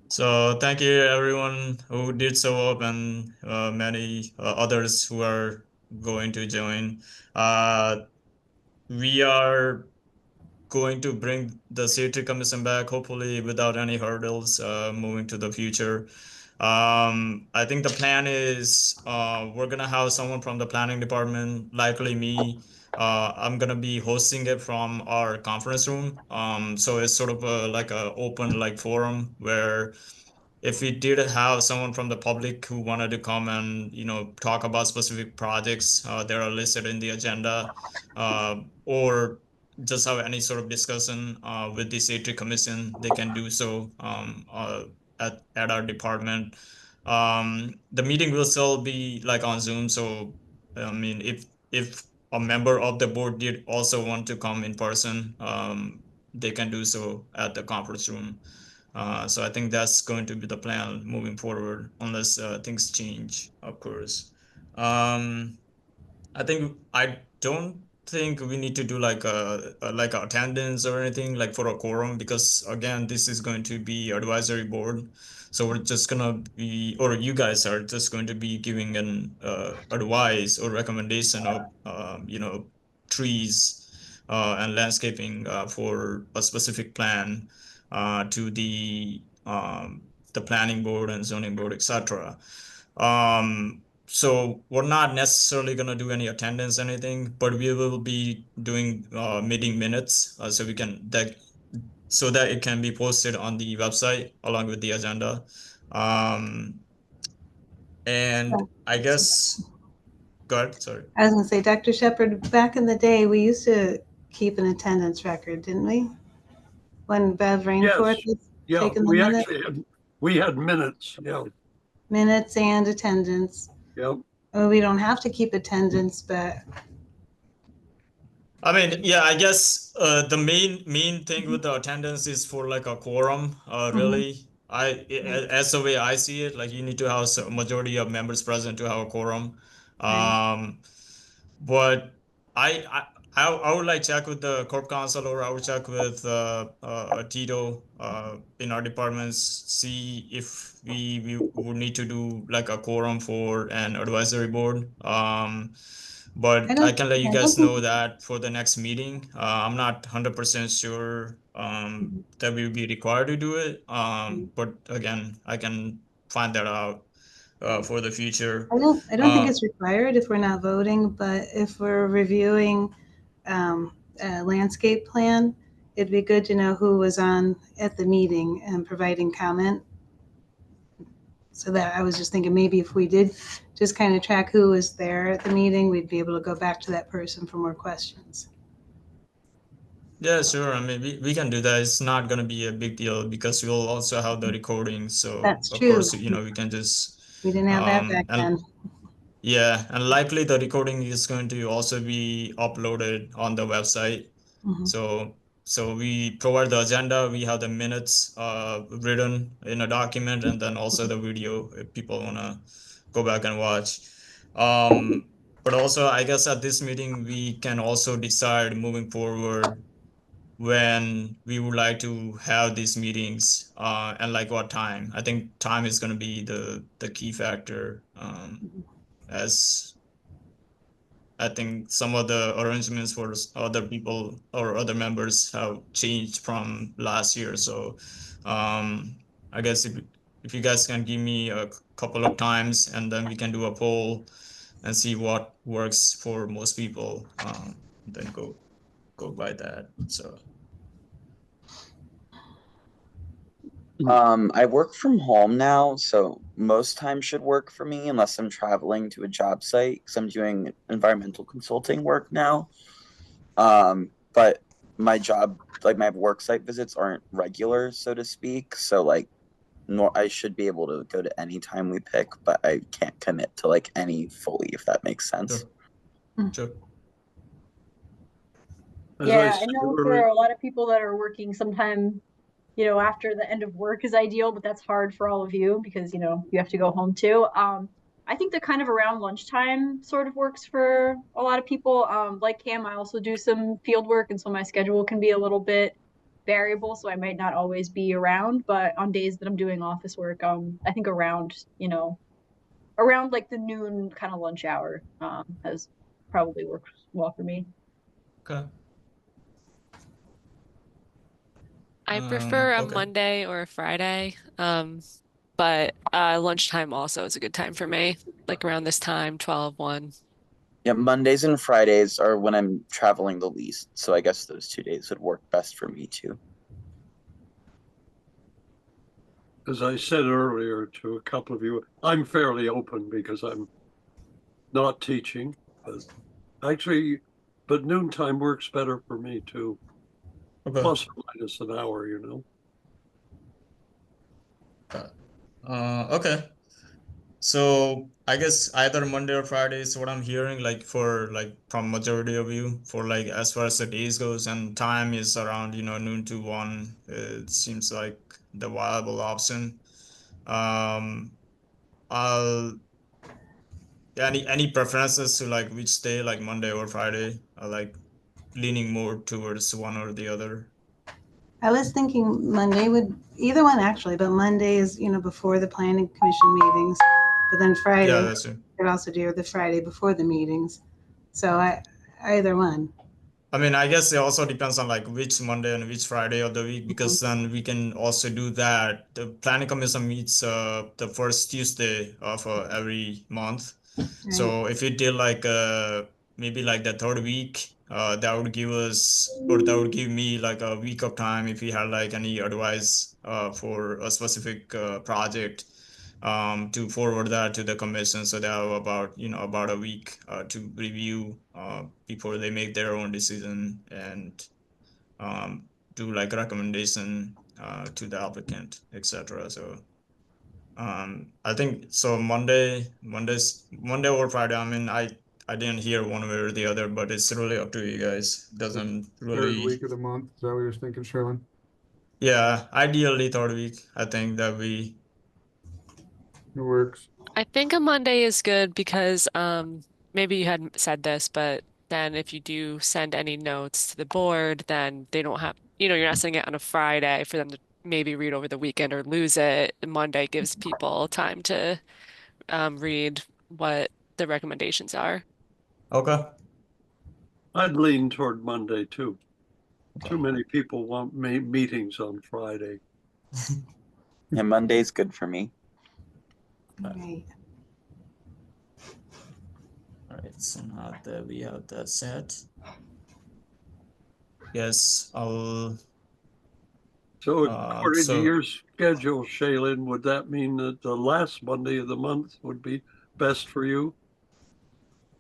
So thank you everyone who did show up and many others who are going to join. Uh, we are going to bring the City Commission back, hopefully without any hurdles, moving to the future. I think the plan is we're gonna have someone from the planning department, likely me. I'm gonna be hosting it from our conference room. So it's sort of like a open like forum where if we did have someone from the public who wanted to come and talk about specific projects that are listed in the agenda, or just have any sort of discussion with the Safety Commission, they can do so at our department. The meeting will still be like on Zoom, so I mean, if a member of the board did also want to come in person, they can do so at the conference room. So I think that's going to be the plan moving forward, unless things change, of course. Um, I don't think we need to do like a attendance or anything like for a quorum, because again, this is going to be advisory board. So we're just gonna be, or you guys are just going to be giving an advice or recommendation of trees and landscaping for a specific plan to the planning board and zoning board, etc. So we're not necessarily going to do any attendance, anything, but we will be doing meeting minutes, so we can that so that it can be posted on the website along with the agenda. Um, and I guess, go ahead, sorry. I was going to say, Dr. Shepard, back in the day, we used to keep an attendance record, didn't we? When Bev Rainforth Yes. was Yeah, taking the we minutes, actually had minutes. Yeah. minutes and attendance. Yeah. Well, we don't have to keep attendance, but I mean, yeah, I guess the main thing with the attendance is for like a quorum, really. As the way I see it, like you need to have a majority of members present to have a quorum. right. Um, but I, I I would like check with the corp counsel, or I would check with Tito in our departments, see if we would need to do like a quorum for an advisory board. But I can let you I don't guys think. know that for the next meeting. I'm not 100% sure that we will be required to do it. But again, I can find that out for the future. I don't think Uh, it's required if we're not voting, but if we're reviewing a landscape plan, it'd be good to know who was on at the meeting and providing comment. So that I was just thinking maybe if we did just kind of track who was there at the meeting, we'd be able to go back to that person for more questions. Yeah, sure. I mean, we can do that. It's not going to be a big deal because we'll also have the recording. So, That's of true. course, we can just, We didn't have that back then. and yeah, and likely the recording is going to also be uploaded on the website. Mhm. So we provide the agenda, we have the minutes written in a document, and then also the video if people want to go back and watch. But also, I guess at this meeting, we can also decide moving forward when we would like to have these meetings and like what time. I think time is going to be the key factor, as I think some of the arrangements for other people or other members have changed from last year. So I guess if you guys can give me a couple of times, and then we can do a poll and see what works for most people, then go by that. So. I work from home now, so most time should work for me unless I'm traveling to a job site because I'm doing environmental consulting work now. But my job, like my work site visits aren't regular, so to speak. So like, I should be able to go to any time we pick, but I can't commit to like any fully, if that makes sense. Sure. Sure. Yeah, I know for a lot of people that are working sometime, after the end of work is ideal, but that's hard for all of you because, you have to go home too. I think that kind of around lunchtime sort of works for a lot of people. Like Cam, I also do some field work, and so my schedule can be a little bit variable, so I might not always be around, but on days that I'm doing office work, I think around, around like the noon kind of lunch hour, has probably worked well for me. Okay. I prefer a Okay. Monday or a Friday. But lunchtime also is a good time for me, like around this time, 12, 1. Yeah, Mondays and Fridays are when I'm traveling the least, so I guess those 2 days would work best for me too. As I said earlier to a couple of you, I'm fairly open because I'm not teaching, but actually, but noontime works better for me too, Okay. plus or minus an hour, you know. Okay. So I guess either Monday or Friday is what I'm hearing, like for like from majority of you, for like as far as the days goes, and time is around, noon to 1. It seems like the viable option. Um, I'll any preferences to like which day, like Monday or Friday? I like leaning more towards one or the other. I was thinking Monday would, either one actually, but Monday is, before the planning commission meetings. But then Yeah, Friday, that's it. could also do the Friday before the meetings. So either one. I mean, I guess it also depends on like which Monday and which Friday of the week, because then we can also do that. The planning commission meets the first Tuesday of every month. Right? So if we did like maybe like the third week, that would give us, or that would give me like a week of time if we had like any advice for a specific project, to forward that to the commission, so they have about a week to review before they make their own decision, and do like recommendation to the applicant, etc. So I think so. Monday or Friday. I mean, I didn't hear one way or the other, but it's really up to you guys. Doesn't Third really. week of the month, is that what you're thinking, Sherlin? Yeah, ideally third week. I think that we. It works. I think a Monday is good because maybe you hadn't said this, but then if you do send any notes to the board, then they don't have, you're not sending it on a Friday for them to maybe read over the weekend or lose it. The Monday gives people time to read what the recommendations are. Okay. I'd lean toward Monday too. Too many people want meetings on Friday. Yeah, Monday's good for me. Right. All right. So now that we have that set, yes, I'll. So according to So your schedule, Shaylin, would that mean that the last Monday of the month would be best for you?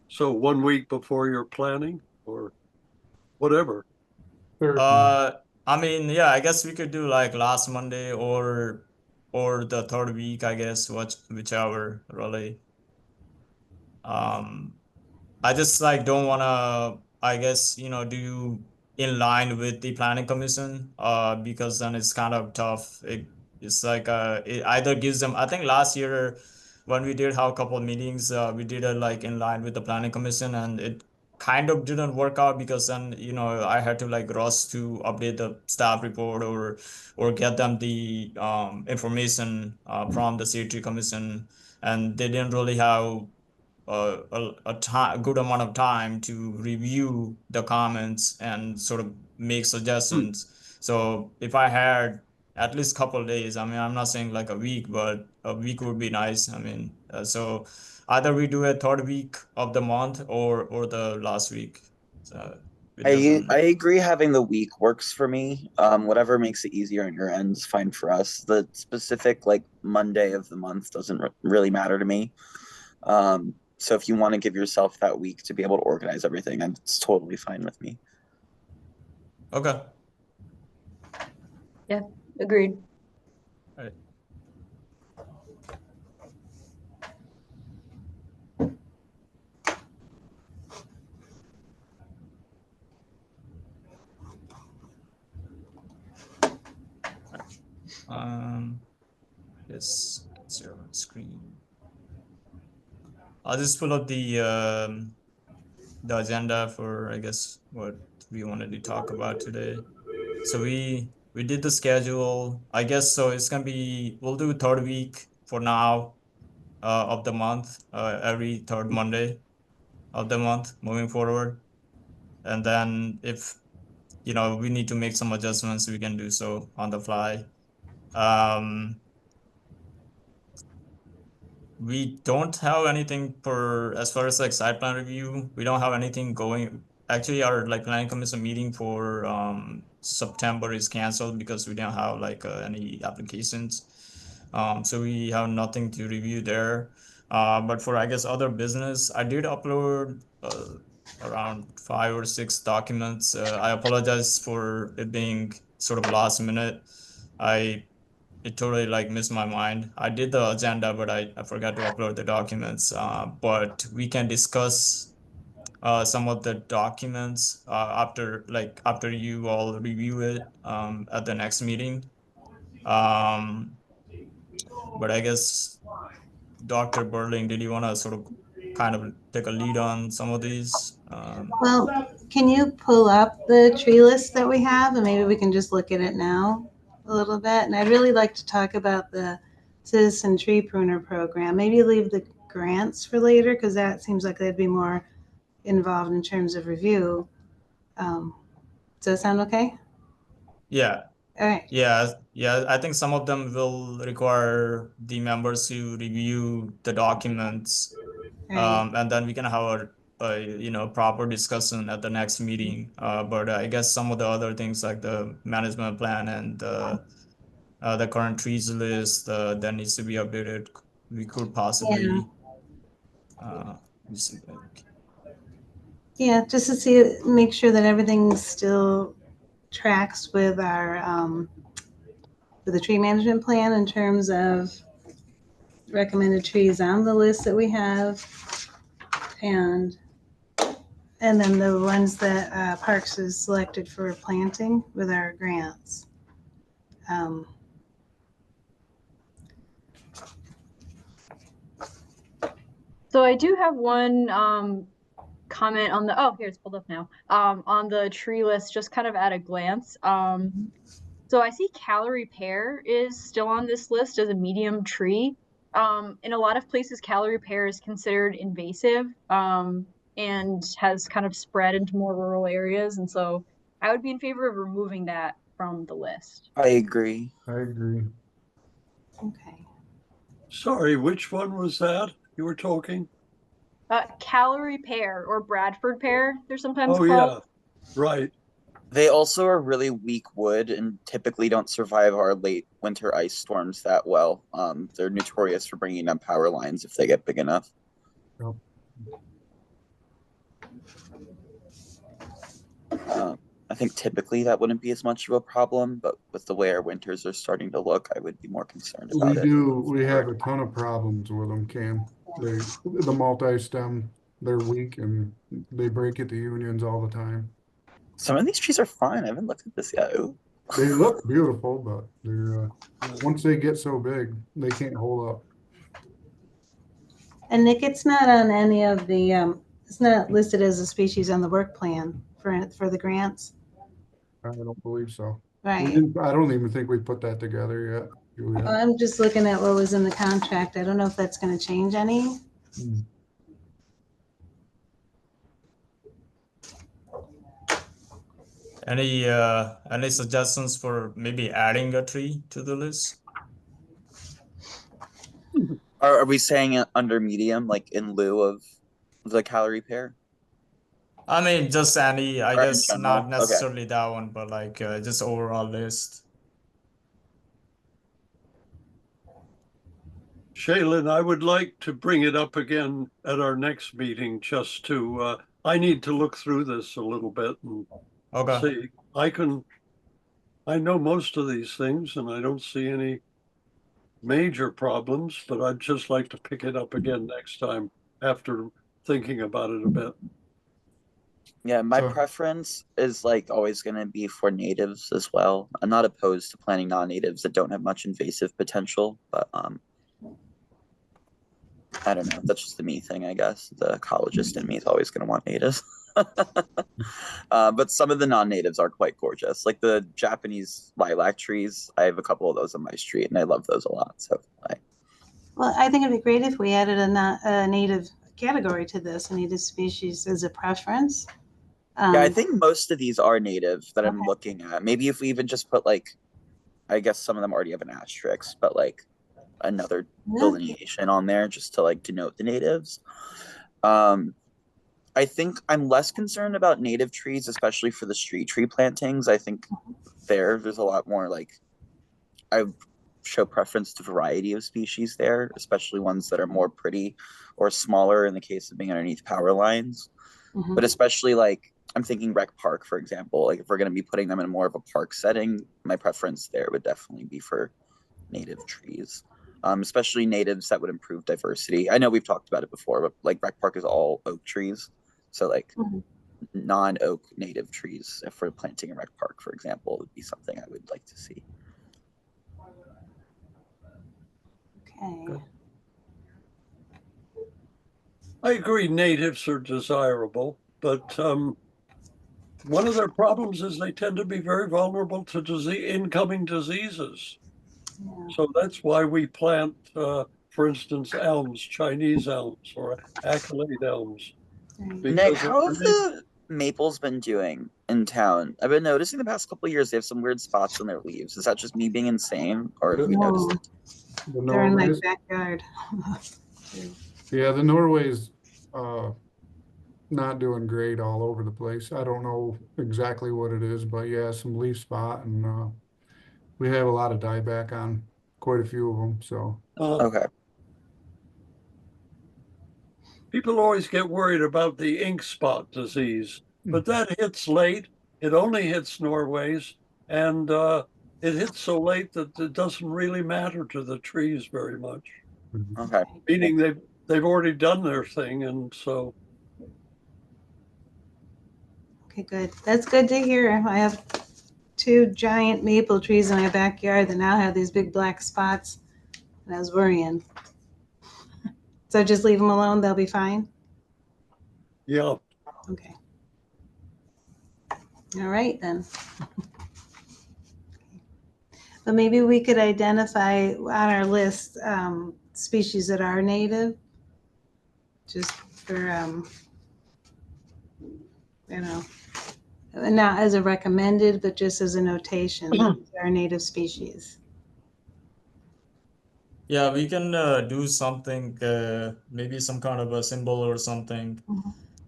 So 1 week before you're planning or whatever. Third, I mean, yeah, I guess we could do like last Monday or the third week, I guess, whichever really. Um, I just like don't wanna, I guess, do in line with the planning commission, because then it's kind of tough. It's like it either gives them. I think last year when we did have a couple of meetings, we did it like in line with the planning commission, and it kind of didn't work out because then I had to like rush to update the staff report or get them the information from the city commission, and they didn't really have a good amount of time to review the comments and sort of make Hmm. suggestions. So if I had at least a couple of days, I mean, I'm not saying like a week, but a week would be nice. I mean, so either we do a third week of the month or the last week. So it I doesn't. agree having the week works for me. Whatever makes it easier on your end is fine for us. The specific like Monday of the month doesn't really matter to me. So if you want to give yourself that week to be able to organize everything, it's totally fine with me. Okay. Yeah, agreed. All right. Yes, it's your screen. I'll just pull up the agenda for, I guess, what we wanted to talk about today. So we we did the schedule. I guess so. It's gonna be, we'll do third week for now of the month, every third Monday of the month moving forward. And then if we need to make some adjustments, we can do so on the fly. We don't have anything for as far as like site plan review. We don't have anything going. Actually, our like planning commission meeting for September is canceled because we don't have like any applications. So we have nothing to review there. But for I guess other business, I did upload around 5 or 6 documents. I apologize for it being sort of last minute. It totally like missed my mind. I did the agenda, but I forgot to upload the documents. But we can discuss some of the documents after you all review it at the next meeting. But I guess Dr. Berling, did you want to sort of kind of take a lead on some of these? Well, can you pull up the tree list that we have, and maybe we can just look at it now a little bit? And I'd really like to talk about the citizen tree pruner program. Maybe leave the grants for later, because that seems like they'd be more involved in terms of review. Does that sound okay? Yeah. All right. Yeah, I think some of them will require the members to review the documents, Right. and then we can have a proper discussion at the next meeting. But I guess some of the other things like the management plan and the current trees list that needs to be updated, we could possibly Yeah, just to see, make sure that everything still tracks with our with the tree management plan in terms of recommended trees on the list that we have, and then the ones that Parks has selected for planting with our grants. So I do have one comment on the, oh, here it's pulled up now, on the tree list, just kind of at a glance. So I see calorie pear is still on this list as a medium tree. In a lot of places, calorie pear is considered invasive and has kind of spread into more rural areas. And so I would be in favor of removing that from the list. I agree. I agree. Okay. Sorry, which one was that you were talking? Calorie pear or Bradford pear, they're sometimes Oh, called. yeah, right. They also are really weak wood and typically don't survive our late winter ice storms that well. They're notorious for bringing down power lines if they get big enough. Yep. I think typically that wouldn't be as much of a problem, but with the way our winters are starting to look, I would be more concerned about it. We have a ton of problems with them, Cam. The multi-stem, they're weak and they break at the unions all the time. Some of these trees are fine. I haven't looked at this yet. Ooh. They look beautiful, but they're once they get so big, they can't hold up. And Nick, it's not on any of the, it's not listed as a species on the work plan for the grants. I don't believe so. Right. I don't even think we put that together yet, Julia. I'm just looking at what was in the contract. I don't know if that's going to change any. Any suggestions for maybe adding a tree to the list? Are we saying it under medium, like in lieu of the calorie pear? I mean, just any, I Or in guess general? not necessarily that one, but like just overall list. Shaylin, I would like to bring it up again at our next meeting just to, I need to look through this a little bit and Okay. see. I know most of these things and I don't see any major problems, but I'd just like to pick it up again next time after thinking about it a bit. Yeah, my Sure. preference is like always going to be for natives as well. I'm not opposed to planting non-natives that don't have much invasive potential, but I don't know. That's just the me thing, I guess. The ecologist in me is always going to want natives. But some of the non-natives are quite gorgeous. Like the Japanese lilac trees. I have a couple of those on my street, and I love those a lot. So Well, I think it'd be great if we added a native category to this, a native species as a preference. yeah, I think most of these are native that I'm Okay. looking at. Maybe if we even just put like, I guess some of them already have an asterisk, but like another delineation on there just to like denote the natives. I think I'm less concerned about native trees, especially for the street tree plantings. I think there's a lot more like I show preference to variety of species there, especially ones that are more pretty or smaller in the case of being underneath power lines. Mhm. But especially like I'm thinking rec park, for example, like if we're going to be putting them in more of a park setting, my preference there would definitely be for native trees. Especially natives that would improve diversity. I know we've talked about it before, but like rec park is all oak trees. So like Mhm. non-oak native trees, if we're planting a rec park, for example, would be something I would like to see. Okay. I agree natives are desirable, but one of their problems is they tend to be very vulnerable to incoming diseases. Yeah. So that's why we plant, for instance, elms, Chinese elms or accolade elms. Right. Nick, Because how have the maples been doing in town? I've been noticing the past couple of years they have some weird spots on their leaves. Is that just me being insane, or have you noticed it? The They're in my Norways, backyard. yeah, the Norway's not doing great all over the place. I don't know exactly what it is, but yeah, some leaf spot, and we have a lot of dieback on quite a few of them. So Okay. people always get worried about the ink spot disease, but that hits late. It only hits Norways, and it hits so late that it doesn't really matter to the trees very much. Okay. Meaning they've already done their thing, and so Okay, good. That's good to hear. I have 2 giant maple trees in my backyard that now have these big black spots, and I was worrying. So just leave them alone, they'll be fine? yeah. Okay. All right, then. But maybe we could identify on our list species that are native, just for, you know, not as a recommended, but just as a notation, these are native species. Yeah, we can do something, maybe some kind of a symbol or something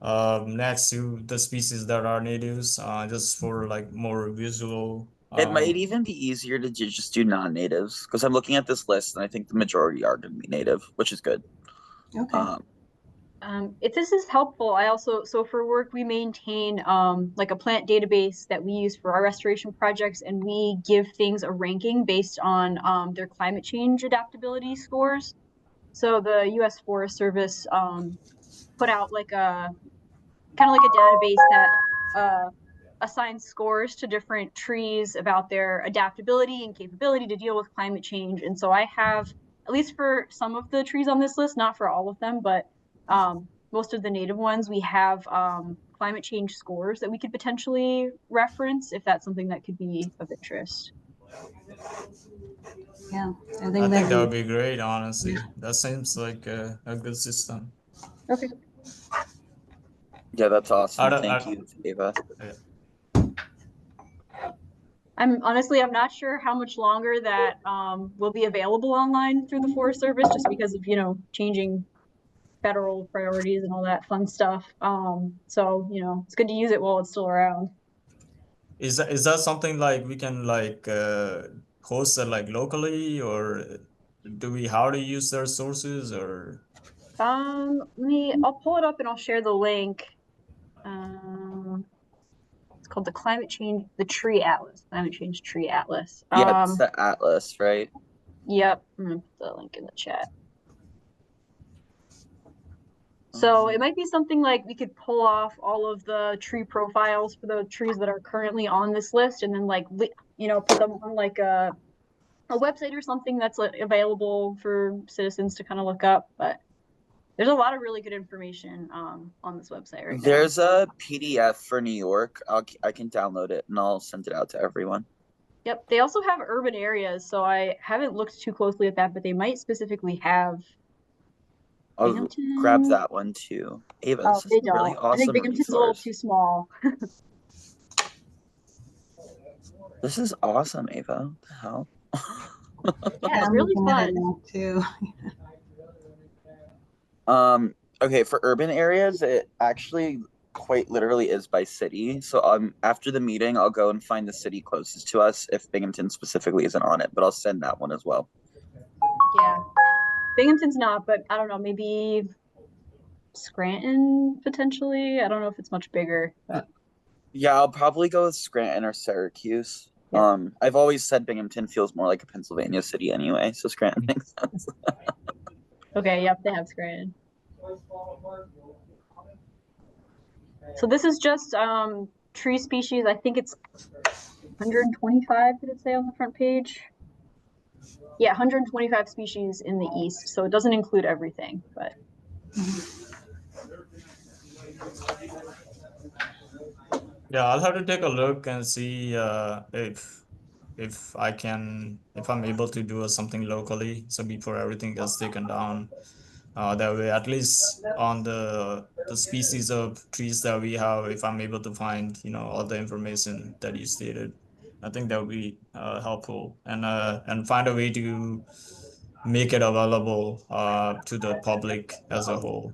next to the species that are natives, just for like more visual. It might even be easier to just do non-natives because I'm looking at this list and I think the majority are going to be native, which is good. Okay. If this is helpful, I also, so for work, we maintain like a plant database that we use for our restoration projects, and we give things a ranking based on their climate change adaptability scores. So the U.S. Forest Service put out like a kind of like a database that assigns scores to different trees about their adaptability and capability to deal with climate change. And so I have, at least for some of the trees on this list, not for all of them, but most of the native ones, we have climate change scores that we could potentially reference if that's something that could be of interest. Yeah, I think that would be great, honestly. That seems like a good system. Okay. Yeah, that's awesome. I, Thank you, Ava. I'm not sure how much longer that will be available online through the Forest Service, just because of, changing federal priorities and all that fun stuff. So, it's good to use it while it's still around. Is that something like we can like host it like locally, or do we how to use their sources, or? I'll pull it up and I'll share the link. It's called the Climate Change, the Tree Atlas, Climate Change Tree Atlas. Yeah, it's the Atlas, right? Yep, I'm gonna put the link in the chat. So it might be something like we could pull off all of the tree profiles for the trees that are currently on this list, and then put them on like a website or something that's available for citizens to kind of look up. But there's a lot of really good information on this website right now. There's a PDF for New York. I can download it and I'll send it out to everyone. Yep. They also have urban areas, so I haven't looked too closely at that, but they might specifically have I'll Binghamton. grab that one too. Ava, Oh, this is they a don't. really I think awesome Binghamton's a little resource. too small. This is awesome, Ava. What the hell? Yeah, it's I'm really looking at it fun. now, too. Okay, for urban areas, it actually quite literally is by city. So after the meeting, I'll go and find the city closest to us if Binghamton specifically isn't on it, but I'll send that one as well. Yeah. Binghamton's not, but I don't know, maybe Scranton potentially. I don't know if it's much bigger. But... Yeah, I'll probably go with Scranton or Syracuse. Yeah. I've always said Binghamton feels more like a Pennsylvania city anyway, so Scranton makes sense. Okay, yep, they have Scranton. So this is just tree species. I think it's 125, did it say on the front page? Yeah, 125 species in the east. So it doesn't include everything, but Yeah, I'll have to take a look and see if I'm able to do something locally. So before everything gets taken down, that way at least on the species of trees that we have, if I'm able to find all the information that you stated, I think that would be helpful, and find a way to make it available to the public as a whole.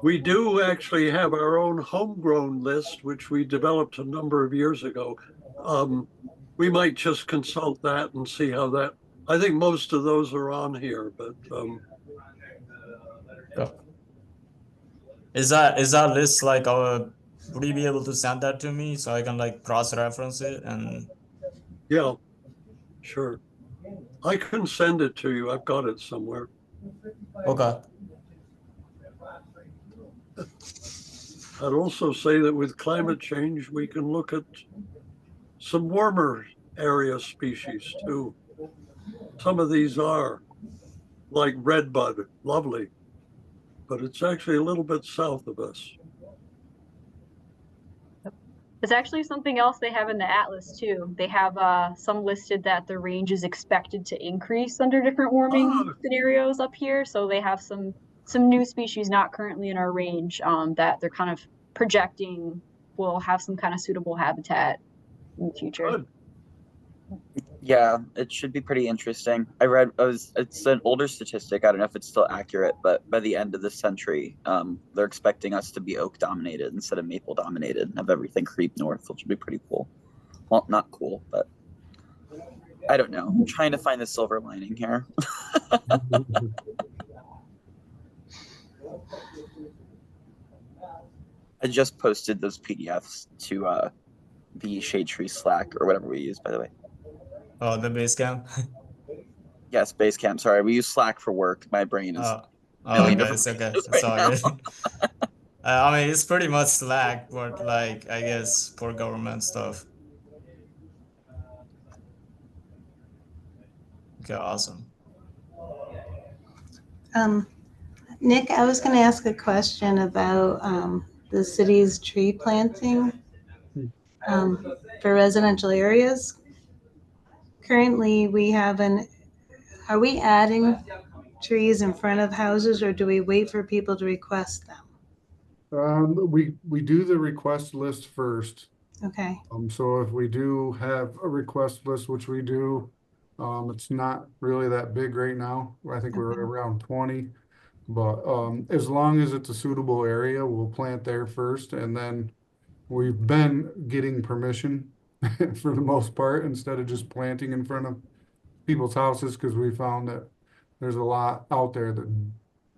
We do actually have our own homegrown list, which we developed a number of years ago. We might just consult that and see how that. I think most of those are on here, but Yeah. Is that list like would you be able to send that to me so I can like cross-reference it? And yeah, sure. I can send it to you. I've got it somewhere. okay. I'd also say that with climate change, we can look at some warmer area species too. Some of these are like redbud, lovely, but it's actually a little bit south of us. there's actually something else they have in the atlas too. They have some listed that the range is expected to increase under different warming scenarios up here. So they have some new species not currently in our range that they're kind of projecting will have some kind of suitable habitat in the future. Good. Yeah, it should be pretty interesting. It's an older statistic. I don't know if it's still accurate, but by the end of this century, they're expecting us to be oak dominated instead of maple dominated and have everything creep north, which would be pretty cool. Well, not cool, but I don't know. I'm trying to find the silver lining here. I just posted those PDFs to the Shade Tree Slack or whatever we use, by the way. Oh, the base camp. Yes, Basecamp. Sorry, we use Slack for work. My brain is Okay, different it's okay. places It's right all now. good. I mean, it's pretty much Slack, but like I guess for government stuff. Okay, awesome. Nick, I was going to ask a question about the city's tree planting for residential areas. Currently, are we adding trees in front of houses, or do we wait for people to request them? We do the request list first. Okay. So if we do have a request list, which we do, it's not really that big right now. I think we're around 20. But as long as it's a suitable area, we'll plant there first, and then we've been getting permission for the most part instead of just planting in front of people's houses, because we found that there's a lot out there that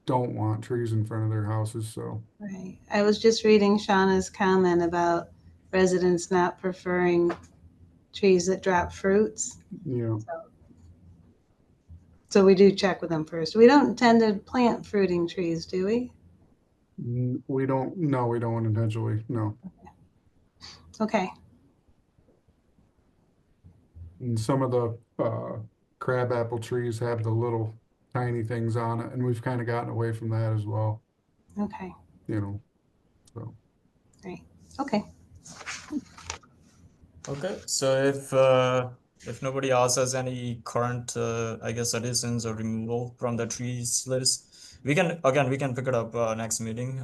don't want trees in front of their houses. So Right. I was just reading Shauna's comment about residents not preferring trees that drop fruits. yeah. So we do check with them first. We don't tend to plant fruiting trees, do we? We don't intentionally, no. Okay. And some of the crabapple trees have the little tiny things on it, and we've kind of gotten away from that as well, Okay, you know, so. great. Okay. Okay, so if nobody else has any current, I guess, additions or removal from the trees list, we can pick it up next meeting,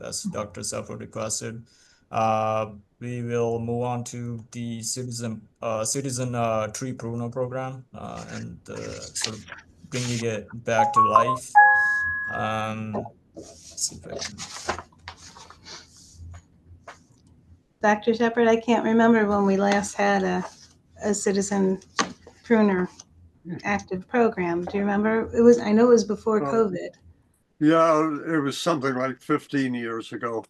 as Dr. Safford requested. We will move on to the citizen tree pruner program, and sort of bringing it back to life. See if I can. Dr. Shepherd, I can't remember when we last had a citizen pruner active program. Do you remember? I know it was before COVID. Yeah, it was something like 15 years ago.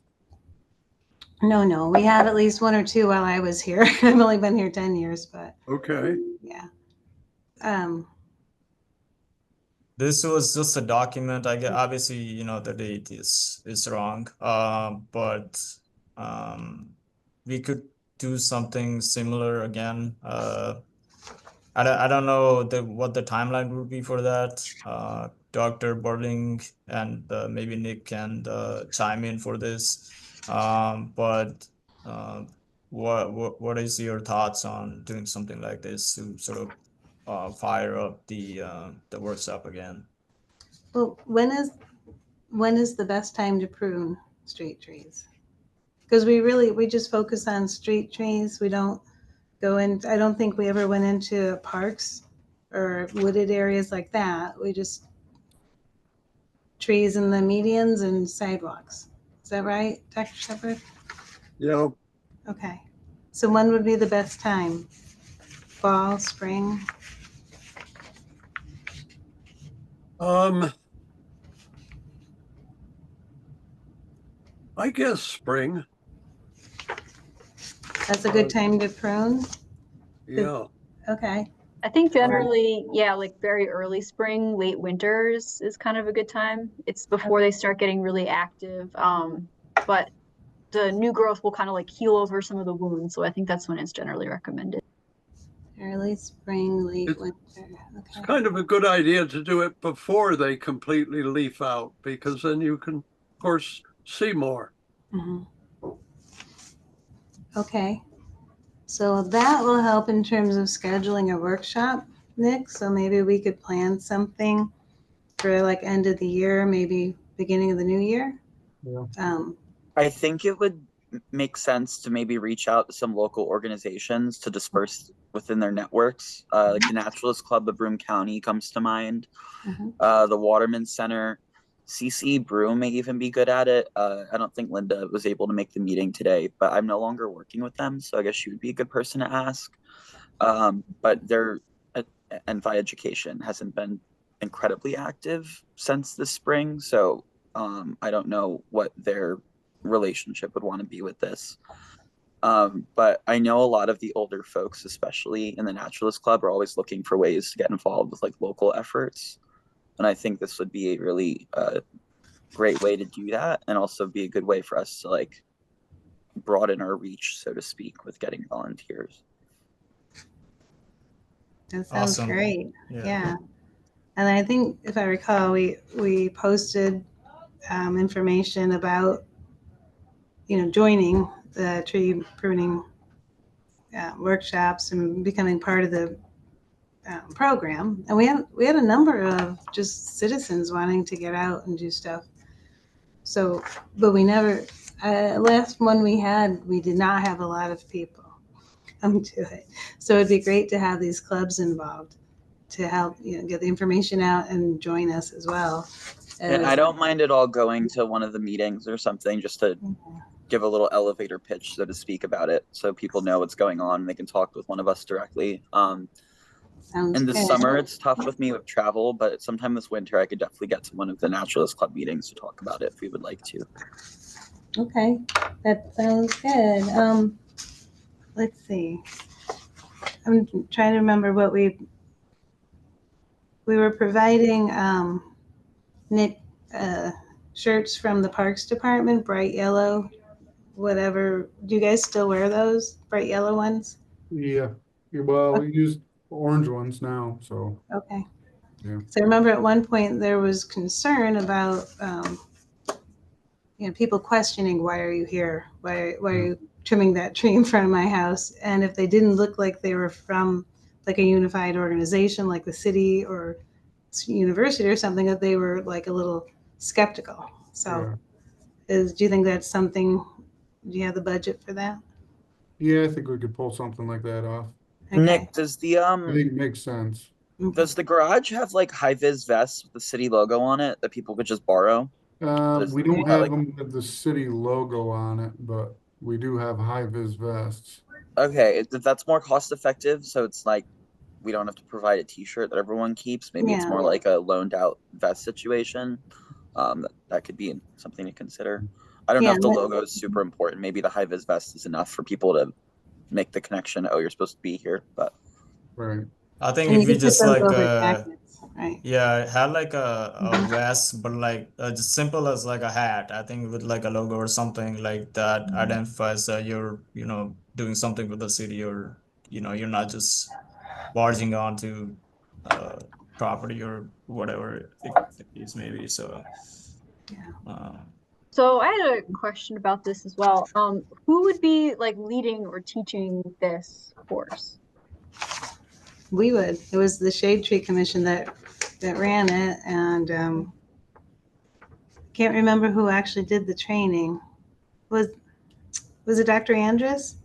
No, we had at least one or two while I was here. I've only been here 10 years, but Okay. yeah. This was just a document. I get obviously, you know, the date is wrong. But we could do something similar again. I don't know what the timeline would be for that. Dr. Burling and maybe Nick can chime in for this. But what is your thoughts on doing something like this to sort of fire up the workshop again? Well, when is the best time to prune street trees? Because we just focus on street trees. We don't go in. I don't think we ever went into parks or wooded areas like that. We just trees in the medians and sidewalks. Is that right, Dr. Shepherd? Yeah. Okay. So when would be the best time? Fall, spring? I guess spring. That's a good time to prune? Yeah. Okay. I think generally, yeah, like very early spring, late winters is kind of a good time. It's before they start getting really active. But the new growth will kind of like heal over some of the wounds. So I think that's when it's generally recommended. Early spring, late winter. It's Okay. kind of a good idea to do it before they completely leaf out, because then you can, of course, see more. Mhm. Okay. So that will help in terms of scheduling a workshop, Nick. So maybe we could plan something for like end of the year, maybe beginning of the new year. Yeah. I think it would make sense to maybe reach out to some local organizations to disperse within their networks. Like the Naturalist Club of Broome County comes to mind. The Waterman Center, CC Broome may even be good at it. I don't think Linda was able to make the meeting today, but I'm no longer working with them, so I guess she would be a good person to ask. But their Envi Education hasn't been incredibly active since the spring, so I don't know what their relationship would want to be with this. But I know a lot of the older folks, especially in the Naturalist Club, are always looking for ways to get involved with like local efforts. And I think this would be a really great way to do that, and also be a good way for us to like broaden our reach, so to speak, with getting volunteers. That sounds Awesome. great. Yeah. Yeah. And I think if I recall, we posted information about, joining the tree pruning workshops and becoming part of the program. And we had a number of just citizens wanting to get out and do stuff. So, but we never, last one we had, we did not have a lot of people come to it. So it'd be great to have these clubs involved to help, get the information out and join us as well. And I don't mind at all going to one of the meetings or something, just to give a little elevator pitch, so to speak, about it, so people know what's going on and they can talk with one of us directly. Sounds in the good. summer, it's tough with me with travel, but sometime this winter, I could definitely get to one of the Naturalist Club meetings to talk about it if we would like to. Okay, that sounds good. Let's see. I'm trying to remember what we were providing Nick shirts from the Parks Department, bright yellow, whatever. Do you guys still wear those bright yellow ones? Yeah. Well, we used orange ones now, so, Okay. yeah. So I remember at one point there was concern about, people questioning, why are you here? Why are you trimming that tree in front of my house? And if they didn't look like they were from like a unified organization, like the city or university or something, that they were like a little skeptical. So do you think that's something, do you have the budget for that? Yeah, I think we could pull something like that off. Okay. Nick, does the I think it makes sense. does the garage have like high vis vests with the city logo on it that people could just borrow? We don't that, have like- them with the city logo on it, but we do have high vis vests. Okay, if that's more cost effective, so it's like we don't have to provide a t-shirt that everyone keeps. Maybe it's Yeah. more like a loaned out vest situation. That could be something to consider. I don't know Yeah, if the but- logo is super important. Maybe the high vis vest is enough for people to make the connection. Oh, you're supposed to be here, but Right. I think And if you we can put just those like over jackets, right? yeah, have like a Mhm. vest, but like just simple as like a hat. I think with like a logo or something like that identifies that you're, doing something with the city, or you're not just barging onto uh property or whatever the case may be. So Yeah. So I had a question about this as well. Who would be like leading or teaching this course? We would. It was the Shade Tree Commission that ran it, and can't remember who actually did the training. Was it Dr. Andrus?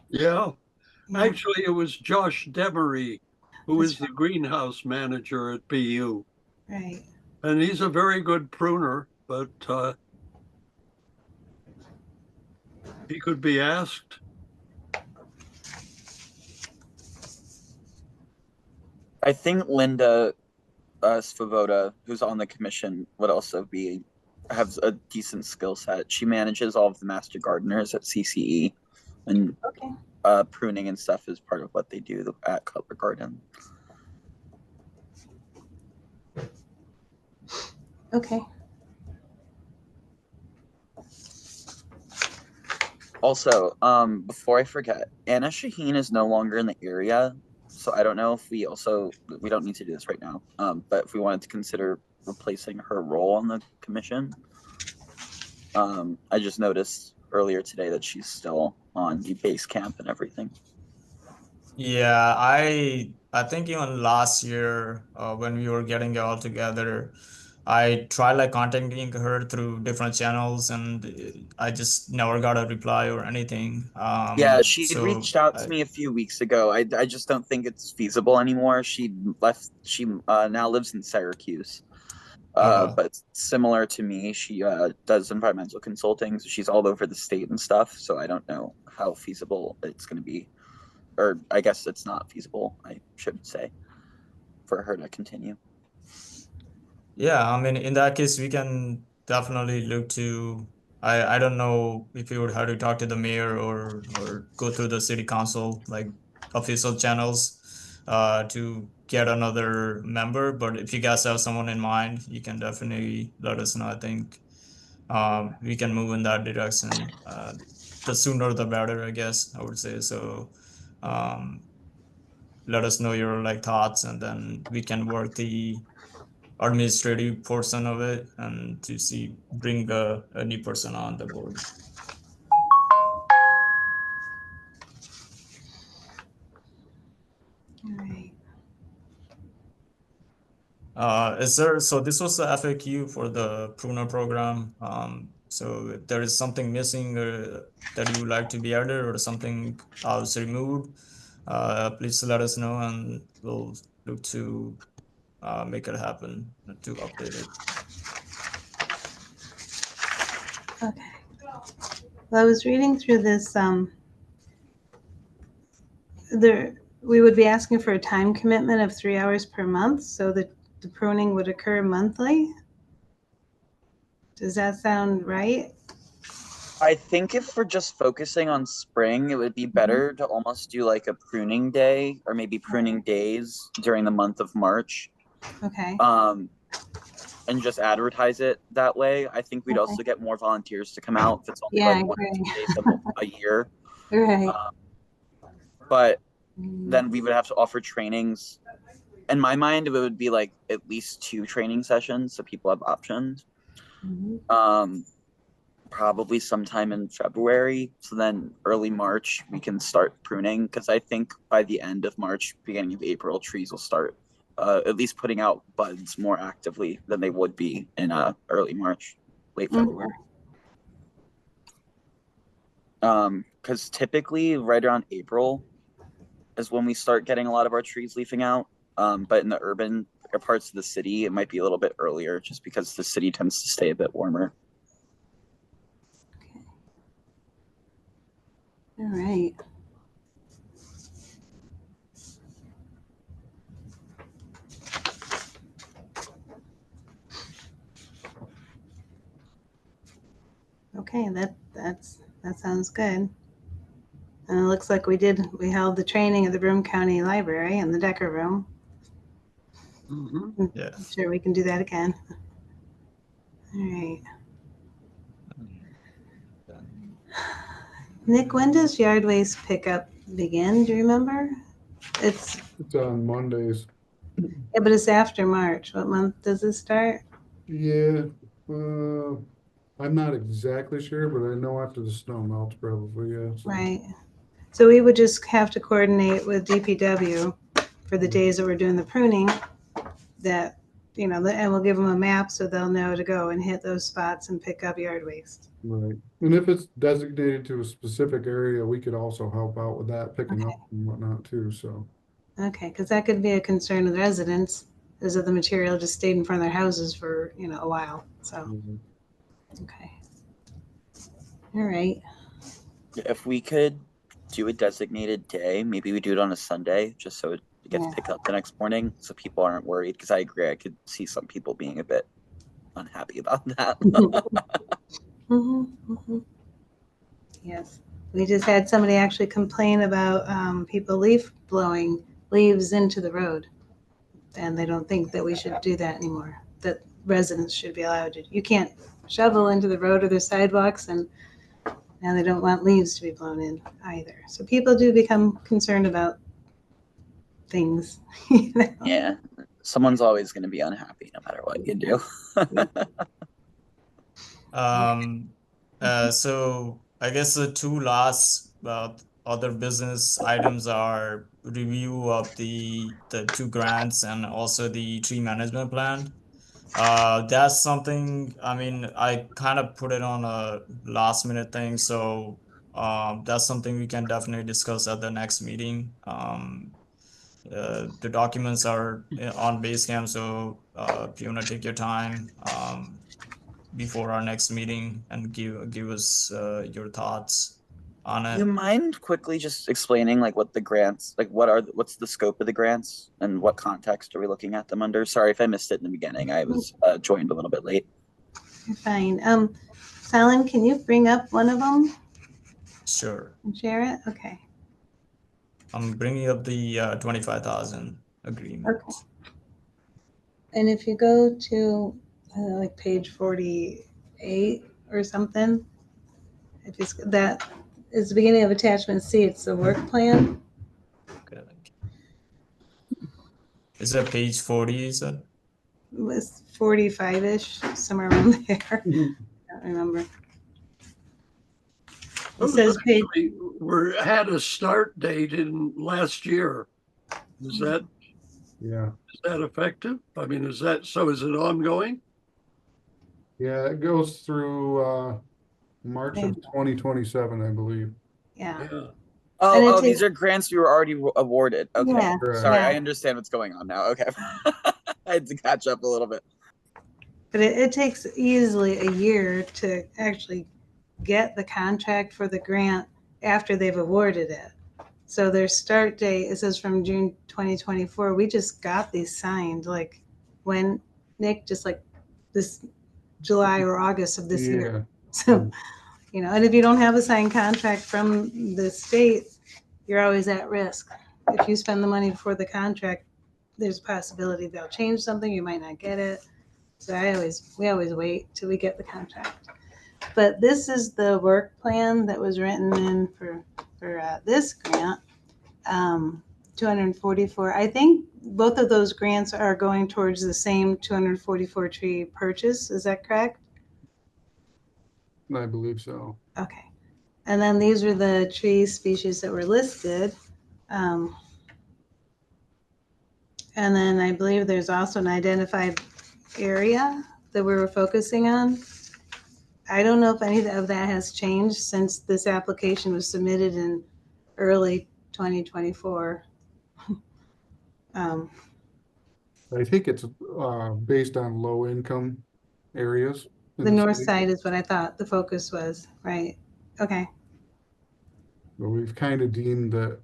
Yeah, Yeah, actually, it was Josh Demery, who That's is the greenhouse manager at BU. right. And he's a very good pruner, but he could be asked. I think Linda Svoboda, who's on the commission, would also have a decent skill set. She manages all of the master gardeners at CCE, and Okay. pruning and stuff is part of what they do at Cutler Garden. Okay. Also, before I forget, Anna Shaheen is no longer in the area, so I don't know if we don't need to do this right now. But if we wanted to consider replacing her role on the commission, I just noticed earlier today that she's still on the base camp and everything. Yeah, I think even last year when we were getting it all together, I tried like contacting her through different channels, and I just never got a reply or anything. Yeah, she had So reached out to me a few weeks ago. I just don't think it's feasible anymore. She now lives in Syracuse. But similar to me, she does environmental consulting, so she's all over the state and stuff. So I don't know how feasible it's going to be, or I guess it's not feasible, I should say, for her to continue. Yeah, I mean, in that case, we can definitely look to. I don't know if you would have to talk to the mayor or go through the city council like official channels to get another member. But if you guys have someone in mind, you can definitely let us know. I think we can move in that direction. The sooner the better, I guess I would say. So um, let us know your like thoughts, and then we can work the administrative portion of it and to bring a new person on the board. All right. So this was the FAQ for the pruner program. So if there is something missing that you would like to be added or something else removed, please let us know, and we'll look to make it happen to update it. Okay. Well, I was reading through this. We would be asking for a time commitment of 3 hours per month, so that the pruning would occur monthly. Does that sound right? I think if we're just focusing on spring, it would be better to almost do like a pruning day or maybe pruning days during the month of March. Okay. And just advertise it that way. I think we'd also get more volunteers to come out if it's only Yeah, like 1 or 2 days a year. Right. But then we would have to offer trainings. In my mind, it would be like at least 2 training sessions so people have options. Probably sometime in February. So then early March, we can start pruning, because I think by the end of March, beginning of April, trees will start at least putting out buds more actively than they would be in early March, late February. Because typically right around April is when we start getting a lot of our trees leafing out. But in the urban parts of the city, it might be a little bit earlier, just because the city tends to stay a bit warmer. All right. Okay, that sounds good. And it looks like we held the training at the Broome County Library in the Decker Room. Yeah. I'm sure we can do that again. All right. Nick, when does yard waste pickup begin? Do you remember? It's on Mondays. Yeah, but it's after March. What month does it start? Yeah, I'm not exactly sure, but I know after the snow melts, probably, yeah. So. Right. So we would just have to coordinate with DPW for the days that we're doing the pruning, that, and we'll give them a map so they'll know to go and hit those spots and pick up yard waste. Right. And if it's designated to a specific area, we could also help out with that, picking up and whatnot too, so. Okay, because that could be a concern with residents, is that the material just stayed in front of their houses for, a while, so. Okay. All right. If we could do a designated day, maybe we do it on a Sunday, just so it gets picked up the next morning, so people aren't worried. Because I agree, I could see some people being a bit unhappy about that. Yes, we just had somebody actually complain about people blowing leaves into the road, and they don't think that we should do that anymore. That residents should be allowed to. You can't shovel into the road or the sidewalks, and now they don't want leaves to be blown in either. So people do become concerned about things. Yeah, someone's always going to be unhappy no matter what you do. So I guess the 2 last other business items are review of the 2 grants and also the tree management plan. That's something, I mean, I kind of put it on a last minute thing, so that's something we can definitely discuss at the next meeting. The documents are on Basecamp, so if you want to take your time before our next meeting and give us your thoughts on You it. mind quickly just explaining like what the grants, like what's the scope of the grants and what context are we looking at them under? Sorry if I missed it in the beginning. I was joined a little bit late. You're fine. Fallon, can you bring up one of them Sure. and share it? Okay. I'm bringing up the 25,000 agreement. Okay. And if you go to like page 48 or something, if it's that is the beginning of attachment C, it's the work plan. Okay. Is that page 40, you said? It was 45-ish, somewhere around there. I don't remember. It says page. Had a start date in last year. Is that effective? I mean, is it ongoing? Yeah, it goes through March of 2027, I believe. Yeah. Oh, these are grants you were already awarded. Okay. Yeah. Sorry, I understand what's going on now. Okay. I had to catch up a little bit. But it takes easily a year to actually get the contract for the grant after they've awarded it. So their start date, it says from June 2024. We just got these signed, like when, Nick, just like this July or August of this year. So, and if you don't have a signed contract from the state, you're always at risk. If you spend the money before the contract, there's a possibility they'll change something, you might not get it. So we always wait till we get the contract. But this is the work plan that was written in for this grant. 244. I think both of those grants are going towards the same 244 tree purchase. Is that correct? I believe so. Okay. And then these are the tree species that were listed. And then I believe there's also an identified area that we were focusing on. I don't know if any of that has changed since this application was submitted in early 2024. I think it's based on low income areas in The north city. side is what I thought the focus was, right? Okay. But we've kind of deemed that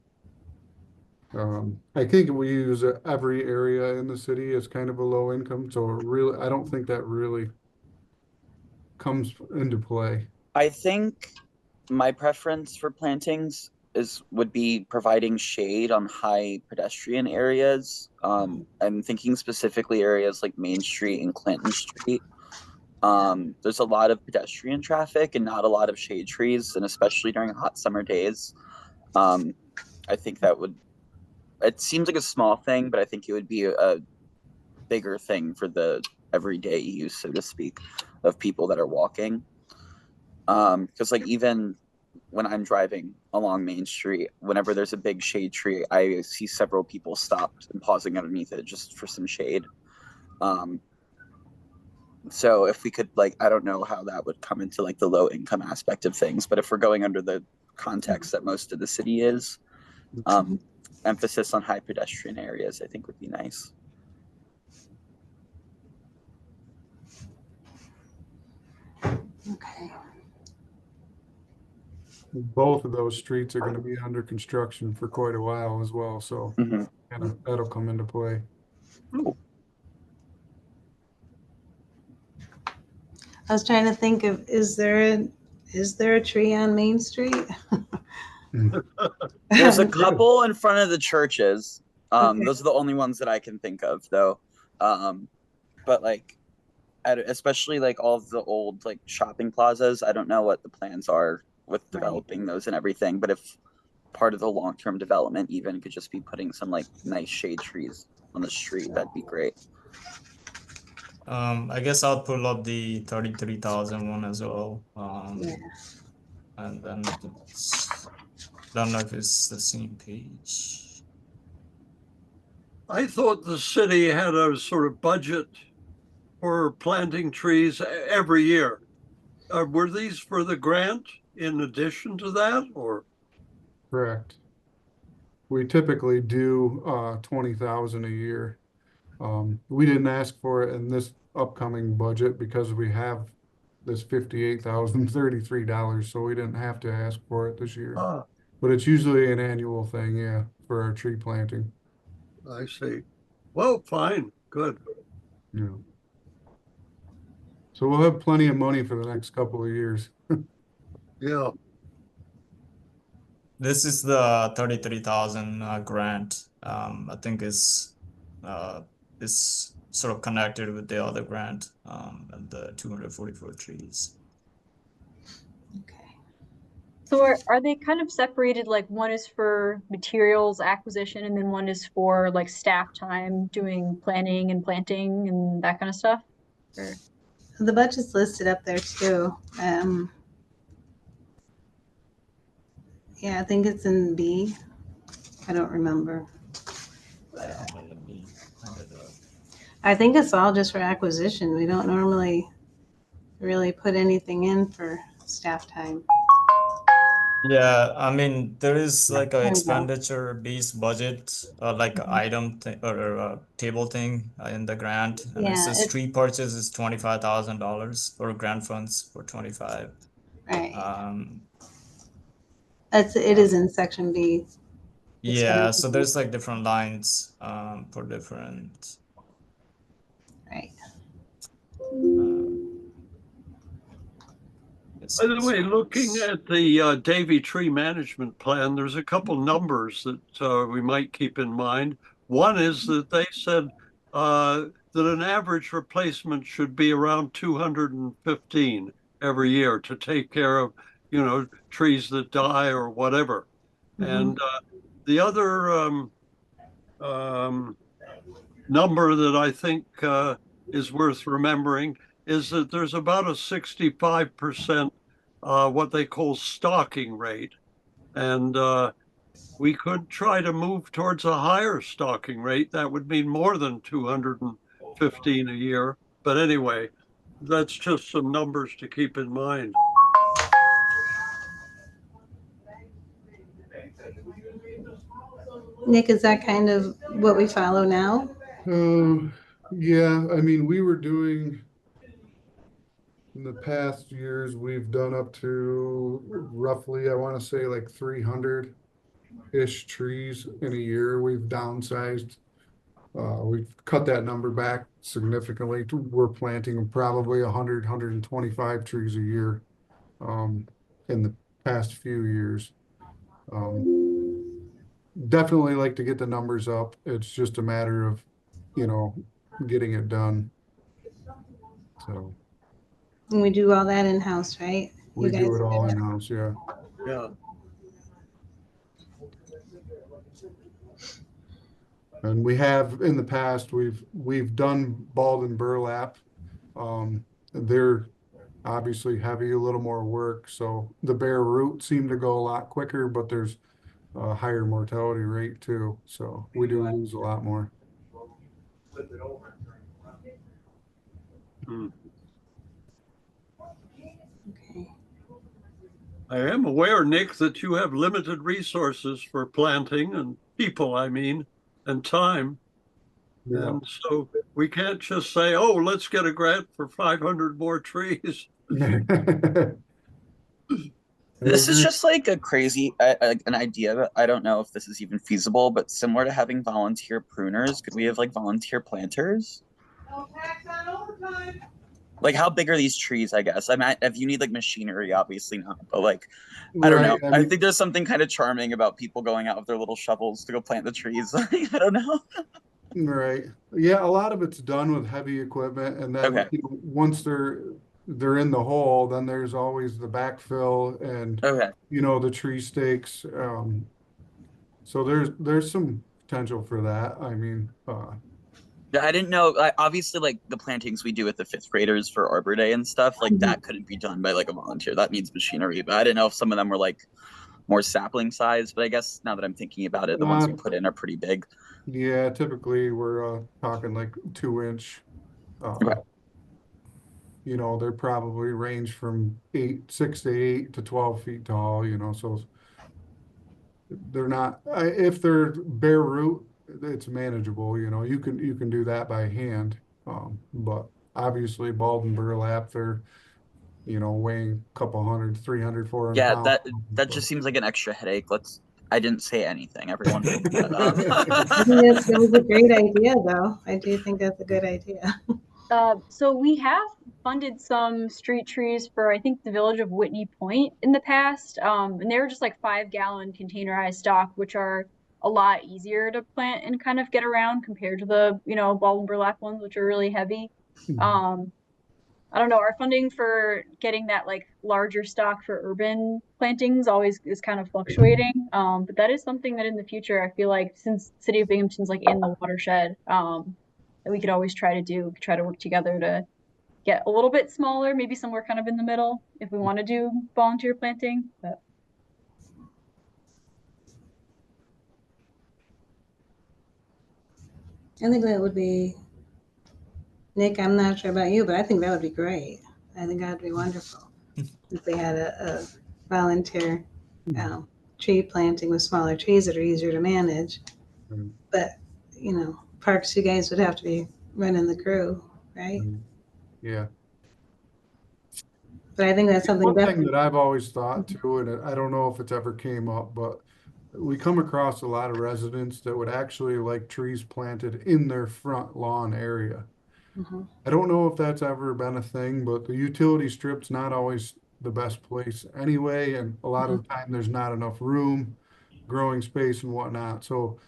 I think we use every area in the city as kind of a low income. So really, I don't think that really comes into play. I think my preference for plantings would be providing shade on high pedestrian areas. I'm thinking specifically areas like Main Street and Clinton Street. There's a lot of pedestrian traffic and not a lot of shade trees, and especially during hot summer days. I think that would, it seems like a small thing, but I think it would be a bigger thing for the everyday use, so to speak, of people that are walking. Because like even when I'm driving along Main Street, whenever there's a big shade tree, I see several people stopped and pausing underneath it just for some shade. So if we could, like, I don't know how that would come into like the low income aspect of things, but if we're going under the context that most of the city is, emphasis on high pedestrian areas, I think would be nice. Okay. Both of those streets are going to be under construction for quite a while as well. So that'll come into play. Ooh. I was trying to think of, is there a tree on Main Street? There's a couple in front of the churches. Okay. Those are the only ones that I can think of, though. But like, especially like all of the old like shopping plazas, I don't know what the plans are with developing those and everything. But if part of the long-term development even could just be putting some like nice shade trees on the street, that'd be great. I guess I'll pull up the 33,000 one as well. Yeah. And then don't know if it's the same page. I thought the city had a sort of budget for planting trees every year. Were these for the grant in addition to that, or? Correct. We typically do 20,000 a year. We didn't ask for it in this upcoming budget because we have this $58,033, so we didn't have to ask for it this year. But it's usually an annual thing, yeah, for our tree planting. I see. Well, fine, good. Yeah. So we'll have plenty of money for the next couple of years. Yeah. This is the 33,000 grant. I think is sort of connected with the other grant, and the 244 trees. Okay. So are they kind of separated, like one is for materials acquisition and then one is for like staff time doing planning and planting and that kind of stuff? Or... The budget's listed up there too. Yeah, I think it's in B. I don't remember. I think it's all just for acquisition. We don't normally really put anything in for staff time. Yeah, I mean, there is like There a you go. expenditure-based budget, like a item or a table thing in the grant, and it Yeah, says tree purchase is $25,000 or grant funds for 25. Right. It is in section B. Yeah, so there's like different lines for different. Right. By the way, looking at the Davy Tree Management Plan, there's a couple numbers that we might keep in mind. One is that they said that an average replacement should be around 215 every year to take care of, trees that die or whatever. And the other number that I think is worth remembering is that there's about a 65% what they call stocking rate. And we could try to move towards a higher stocking rate. That would mean more than 215 a year. But anyway, that's just some numbers to keep in mind. Nick, is that kind of what we follow now? Yeah, I mean, we were doing in the past years, we've done up to roughly, I want to say like 300-ish trees in a year. We've downsized. We've cut that number back significantly. We're planting probably 100, 125 trees a year in the past few years. Definitely like to get the numbers up. It's just a matter of, getting it done. So And we do all that in-house, right? we You do guys it all that? in-house, yeah. Yeah. And we have in the past, we've done balled and burlap. They're obviously heavy, a little more work. So the bare root seem to go a lot quicker, but there's a higher mortality rate too. So we do lose a lot more. Okay. I am aware, Nick, that you have limited resources for planting and people, and time. Yeah. And so we can't just say, oh, let's get a grant for 500 more trees. This is just like a crazy an idea that I don't know if this is even feasible, but similar to having volunteer pruners, could we have like volunteer planters? Like, how big are these trees, I guess? I mean, if you need like machinery, obviously not, but like, I don't know. Right, I think there's something kind of charming about people going out with their little shovels to go plant the trees. I don't know. Right. Yeah, a lot of it's done with heavy equipment, and then Okay. Once they're in the hole, then there's always the backfill and Okay. the tree stakes. So there's some potential for that. I mean, Yeah, I didn't know. Obviously, like the plantings we do with the fifth graders for Arbor Day and stuff, like that couldn't be done by like a volunteer. That needs machinery. But I didn't know if some of them were like more sapling size. But I guess now that I'm thinking about it, the ones we put in are pretty big. Yeah, typically we're talking like 2-inch. Okay. They're probably range from 6 to 8 to 12 feet tall. So they're not. If they're bare root, it's manageable. You can do that by hand. But obviously, balled and burlap, they're weighing a couple hundred, 300, 400 Yeah, pounds. that just seems like an extra headache. I didn't say anything. Everyone. I think that was a great idea, though. I do think that's a good idea. So we have funded some street trees for, I think, the village of Whitney Point in the past. And they were just like 5-gallon containerized stock, which are a lot easier to plant and kind of get around compared to the, ball and burlap ones, which are really heavy. I don't know, our funding for getting that like larger stock for urban plantings always is kind of fluctuating. But that is something that in the future, I feel like since City of Binghamton's like in the watershed, that we could always try to work together to get a little bit smaller, maybe somewhere kind of in the middle if we want to do volunteer planting. But I think that would be, Nick, I'm not sure about you, but I think that would be great. I think that would be wonderful if we had a volunteer tree planting with smaller trees that are easier to manage. But, parks, you guys would have to be running the crew, right? Yeah. But I think that's something One thing that I've always thought too, and I don't know if it's ever came up, but we come across a lot of residents that would actually like trees planted in their front lawn area. I don't know if that's ever been a thing, but the utility strip's not always the best place anyway, and a lot of the time there's not enough room, growing space and whatnot. So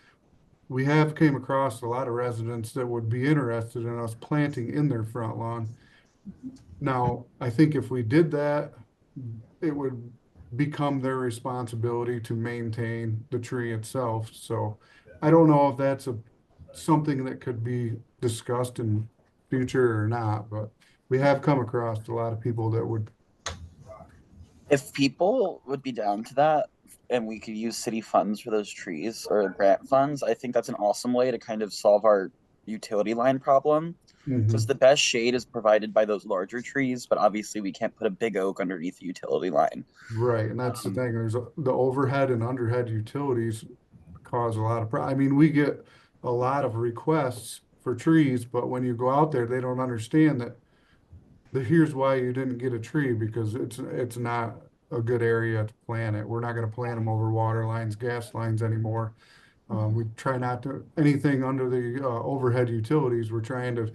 we have came across a lot of residents that would be interested in us planting in their front lawn. Now, I think if we did that, it would become their responsibility to maintain the tree itself. So I don't know if that's something that could be discussed in future or not, but we have come across a lot of people that would. If people would be down to that and we could use city funds for those trees or grant funds, I think that's an awesome way to kind of solve our utility line problem. Because Mhm. the best shade is provided by those larger trees, but obviously we can't put a big oak underneath the utility line. Right, and that's the thing, the overhead and underhead utilities cause a lot of, I mean, we get a lot of requests for trees, but when you go out there, they don't understand that here's why you didn't get a tree, because it's not a good area to plant it. We're not gonna plant them over water lines, gas lines anymore. We try not to, anything under the overhead utilities, we're trying to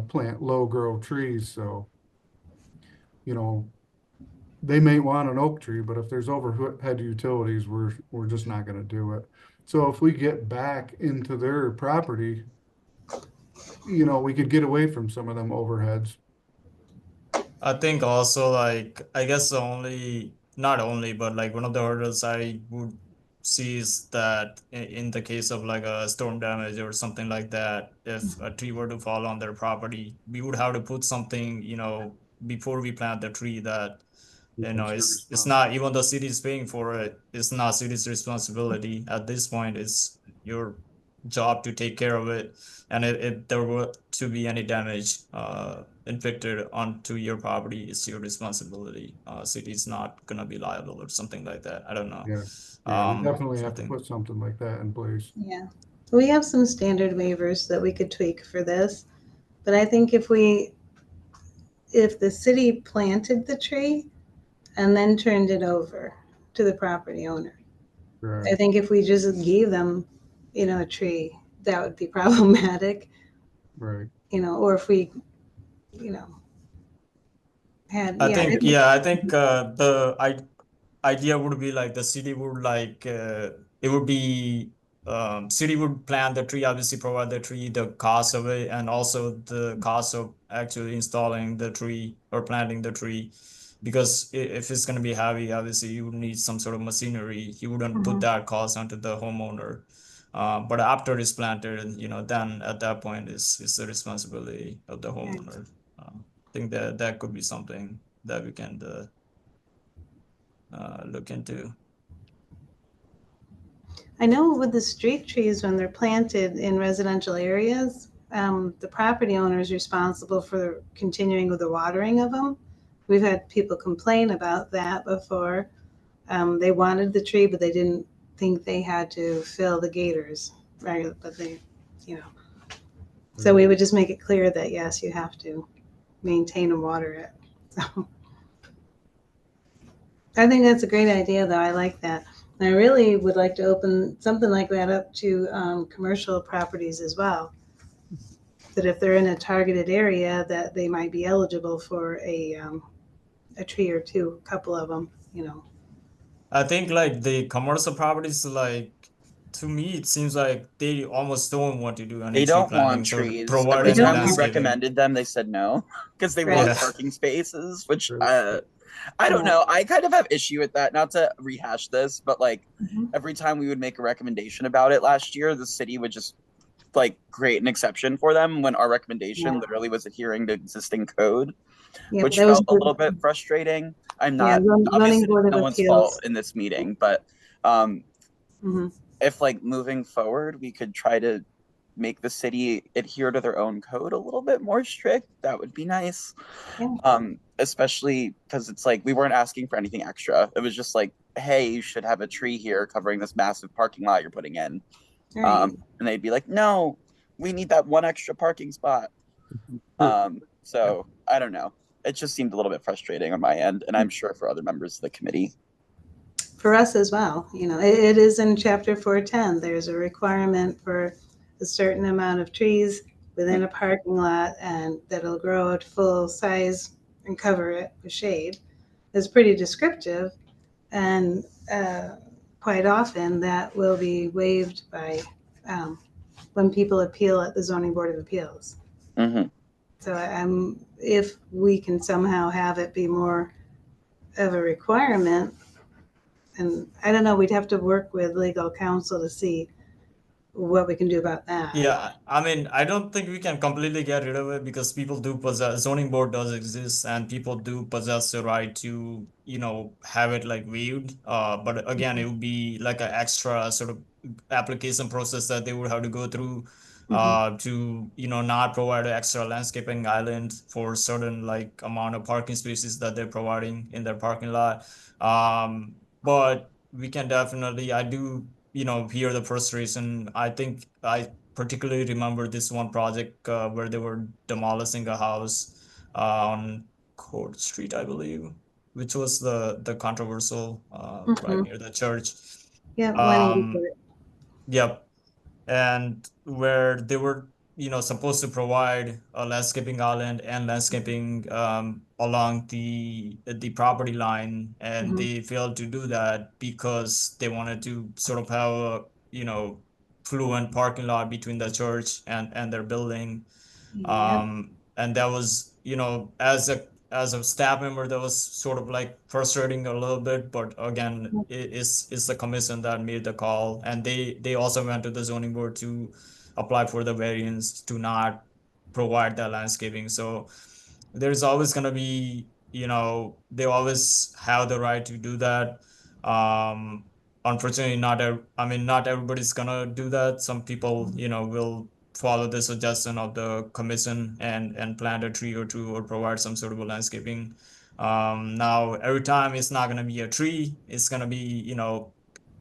plant low grow trees, so, you know, they may want an oak tree, but if there's overhead utilities, we're just not gonna do it. So if we get back into their property, we could get away from some of them overheads. I think also like I guess the only not only but like one of the hurdles I would see is that in the case of like a storm damage or something like that, if a tree were to fall on their property, we would have to put something, before we plant the tree that It's your it's not, responsibility. even though city is paying for it, it's not city's responsibility at this point. It's your job to take care of it, and if there were to be any damage inflicted onto your property, it's your responsibility. City's not gonna be liable or something like that. I don't know. Yeah, yeah, we definitely have to Something. put something like that in place. Yeah. We have some standard waivers that we could tweak for this, but I think if the city planted the tree and then turned it over to the property owner, I Right, think if we just gave them, a tree, that would be problematic, right. or if we, you know, had, I yeah, think, yeah, I think the idea would be like the city would like it would be city would plant the tree, obviously provide the tree, the cost of it, and also the cost of actually installing the tree or planting the tree. Because if it's going to be heavy, obviously you would need some sort of machinery. You wouldn't put Mhm. that cost onto the homeowner. But after it's planted, then at that point it's the responsibility of the Right. homeowner. I think that could be something that we can look into. I know with the street trees, when they're planted in residential areas, the property owner is responsible for continuing with the watering of them. We've had people complain about that before. They wanted the tree, but they didn't think they had to fill the gators, right? But they, you know, so we would just make it clear that yes, you have to maintain and water it. So I think that's a great idea, though. I like that. And I really would like to open something like that up to commercial properties as well. That if they're in a targeted area, that they might be eligible for a tree or two, a couple of them. I think like the commercial properties, like to me, it seems like they almost don't want to do any They tree don't want planting. So trees. provide Every They any don't time we want, landscaping. recommended them, they said no because they want right? Yeah. parking spaces, which Sure. I don't Yeah. know. I kind of have issue with that. Not to rehash this, but like Mhm. every time we would make a recommendation about it last year, the city would just like create an exception for them when our recommendation Yeah. literally was adhering to existing code, Yep. which That was felt a little bit frustrating. I'm yeah. not Zoning obviously Board of no one's fault Appeals. in this meeting, but um Hmm. if like moving forward we could try to make the city adhere to their own code a little bit more strict, that would be nice. Yeah. Especially because it's like we weren't asking for anything extra. It was just like, hey, you should have a tree here covering this massive parking lot you're putting in. Right. And they'd be like, no, we need that one extra parking spot. So I don't know. It just seemed a little bit frustrating on my end, and I'm sure for other members of the committee. For us as well. It is in Chapter 410. There's a requirement for a certain amount of trees within a parking lot, and that'll grow at full size and cover it with shade. It's pretty descriptive, and quite often that will be waived by when people appeal at the Zoning Board of Appeals. Mm-hmm. So if we can somehow have it be more of a requirement, and I don't know, we'd have to work with legal counsel to see what we can do about that. Yeah, I mean, I don't think we can completely get rid of it because people do possess, zoning board does exist and people do possess the right to, have it like waived. But again, it would be like an extra sort of application process that they would have to go through to, not provide an extra landscaping island for certain like amount of parking spaces that they're providing in their parking lot. But we can definitely, I do, hear the frustration. I think I particularly remember this one project where they were demolishing a house on Court Street, I believe, which was the controversial right near the church. Yeah, Um, 184. yep. And where they were, supposed to provide a landscaping island and landscaping along the property line, and they failed to do that because they wanted to sort of have a, fluent parking lot between the church and their building. Yep. And that was, as a staff member, that was sort of like frustrating a little bit. But again, it's the commission that made the call, and they also went to the zoning board to apply for the variance to not provide that landscaping. So there's always going to be, they always have the right to do that. Unfortunately, I mean, not everybody's gonna do that. Some people, will follow the suggestion of the commission and plant a tree or two or provide some sort of a landscaping. Now every time it's not gonna be a tree, it's gonna be,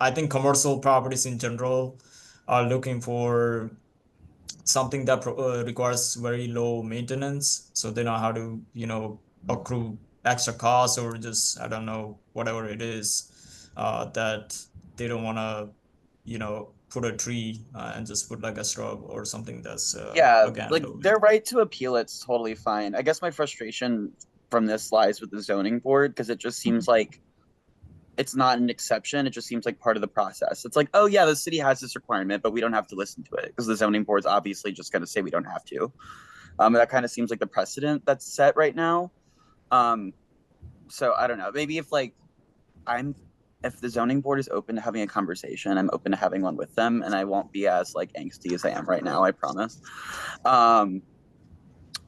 I think commercial properties in general are looking for something that requires very low maintenance, so they know how to, accrue extra costs or just, I don't know, whatever it is, that they don't want to, put a tree and just put like a shrub or something that's Yeah, again like low their maintenance. right to appeal, it's totally fine. I guess my frustration from this lies with the zoning board because it just seems like it's not an exception. It just seems like part of the process. It's like, oh yeah, the city has this requirement, but we don't have to listen to it because the zoning board's obviously just going to say we don't have to. That kind of seems like the precedent that's set right now. So I don't know. Maybe I'm if the zoning board is open to having a conversation, I'm open to having one with them, and I won't be as like angsty as I am right now. I promise. Um,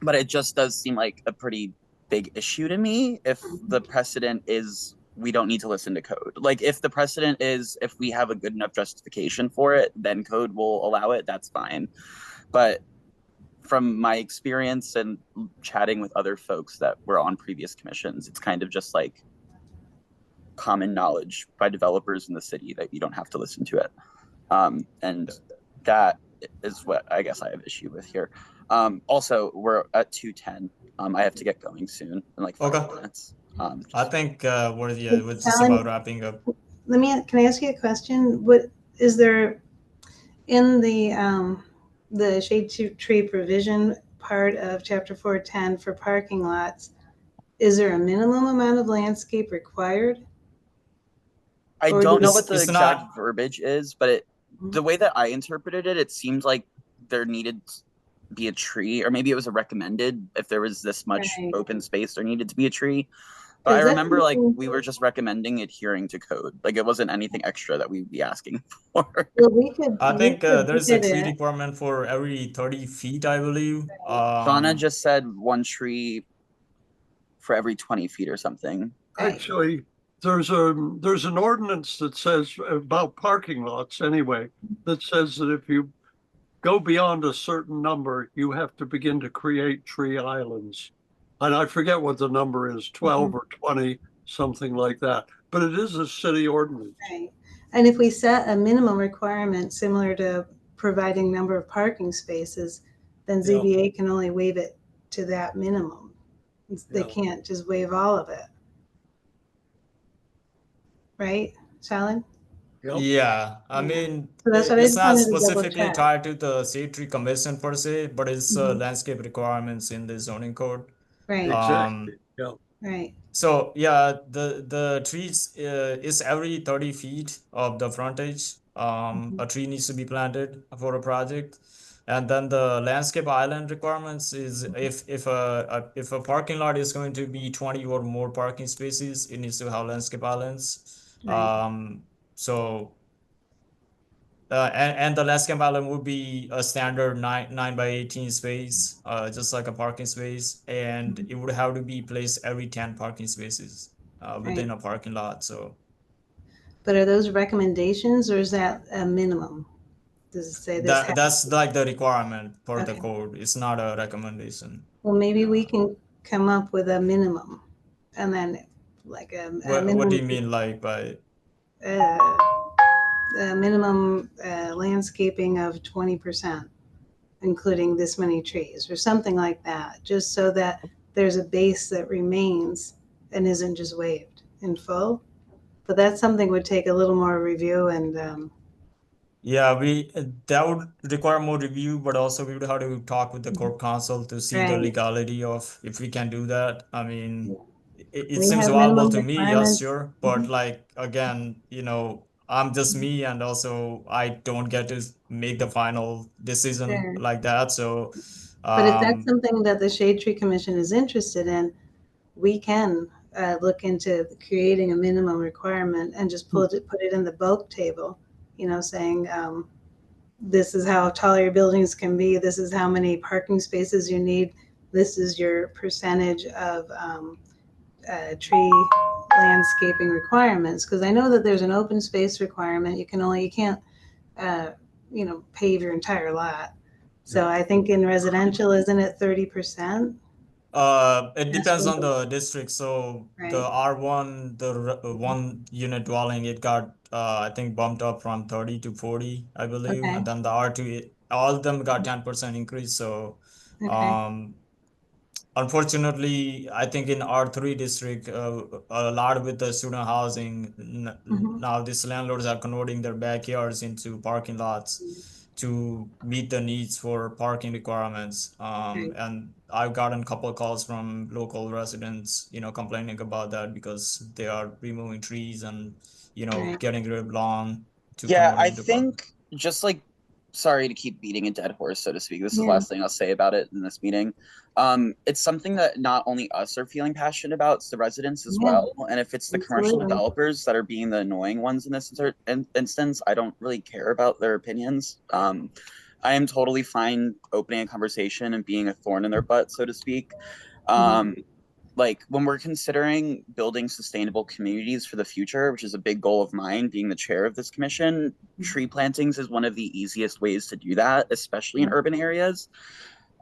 but it just does seem like a pretty big issue to me if the precedent is we don't need to listen to code. Like if the precedent is if we have a good enough justification for it, then code will allow it. That's fine. But from my experience and chatting with other folks that were on previous commissions, it's kind of just like common knowledge by developers in the city that you don't have to listen to it. And that is what I guess I have issue with here. Also, we're at 2:10. I have to get going soon in like 5 minutes. I think we're just Alan, about wrapping up. can I ask you a question? What is there in the shade tree provision part of chapter 410 for parking lots? Is there a minimum amount of landscape required? I Or don't know does- what the It's exact not. verbiage is, but the way that I interpreted it, it seemed like there needed to be a tree, or maybe it was a recommended if there was this much Right. open space, there needed to be a tree. But I Because that's remember like something- we were just recommending adhering to code. Like it wasn't anything extra that we'd be asking for. Well, we could. I think there's a look at tree it. requirement for every 30 feet, I believe. Shauna just said one tree for every 20 feet or something. Right. Actually, there's an ordinance that says about parking lots anyway, that says that if you go beyond a certain number, you have to begin to create tree islands. And I forget what the number is, 12 or 20, something like that. But it is a city ordinance. Right. And if we set a minimum requirement similar to providing number of parking spaces, then ZBA can only waive it to that minimum. They Yeah. can't just waive all of it. Right, Shalin? Yep. Yeah, I Yeah. mean, So that's what I it's just not wanted to double specifically check. tied to the shade tree commission per se, but it's Mhm. landscape requirements in the zoning code. Right, Exactly. Yeah. right. So yeah, the trees is every 30 feet of the frontage. A tree needs to be planted for a project. And then the landscape island requirements is if a parking lot is going to be 20 or more parking spaces, it needs to have landscape islands. Right. So And the landscape island would be a standard 9 by 18 space, just like a parking space, and it would have to be placed every 10 parking spaces within a parking lot. So But are those recommendations or is that a minimum? Does it say this? that's like the requirement for the Okay. code. It's not a recommendation. Well, maybe we can come up with a minimum, and then like a What do you minimum, mean like by? uh, a minimum landscaping of 20%, including this many trees or something like that, just so that there's a base that remains and isn't just waived in full. But that's something would take a little more review and Yeah, that would require more review, but also we would have to talk with the corp counsel to see the right. legality of if we can do that. I mean, it We seems have valuable minimum to me, yes, requirements. sure. But like again, I'm just me, and also I don't get to make the final decision Sure. like that. So, But if that's um, something that the Shade Tree Commission is interested in, we can look into creating a minimum requirement and just put it in the bulk table, saying this is how tall your buildings can be, this is how many parking spaces you need, this is your percentage of tree landscaping requirements. Because I know that there's an open space requirement. You can't pave your entire lot. So I think in residential, isn't it 30%? it depends on the district. So the Right. R1, the one unit dwelling, it got I think bumped up from 30 to 40, I believe, Okay. and then the R2, all of them got 10% increase. So, Okay. unfortunately, I think in R3 district, a lot with the student housing, now these landlords are converting their backyards into parking lots to meet the needs for parking requirements. Right. And I've gotten a couple of calls from local residents, complaining about that because they are removing trees and, Right. getting rid of lawn to Yeah, convert it I into parking. think just like, sorry to keep beating a dead horse, so to speak. This is the Yeah. last thing I'll say about it in this meeting. It's something that not only us are feeling passionate about, it's the residents as Yeah. well. And if it's the commercial Absolutely. developers that are being the annoying ones in this instance, I don't really care about their opinions. I am totally fine opening a conversation and being a thorn in their butt, so to speak. Like when we're considering building sustainable communities for the future, which is a big goal of mine, being the chair of this commission, tree plantings is one of the easiest ways to do that, especially in urban areas.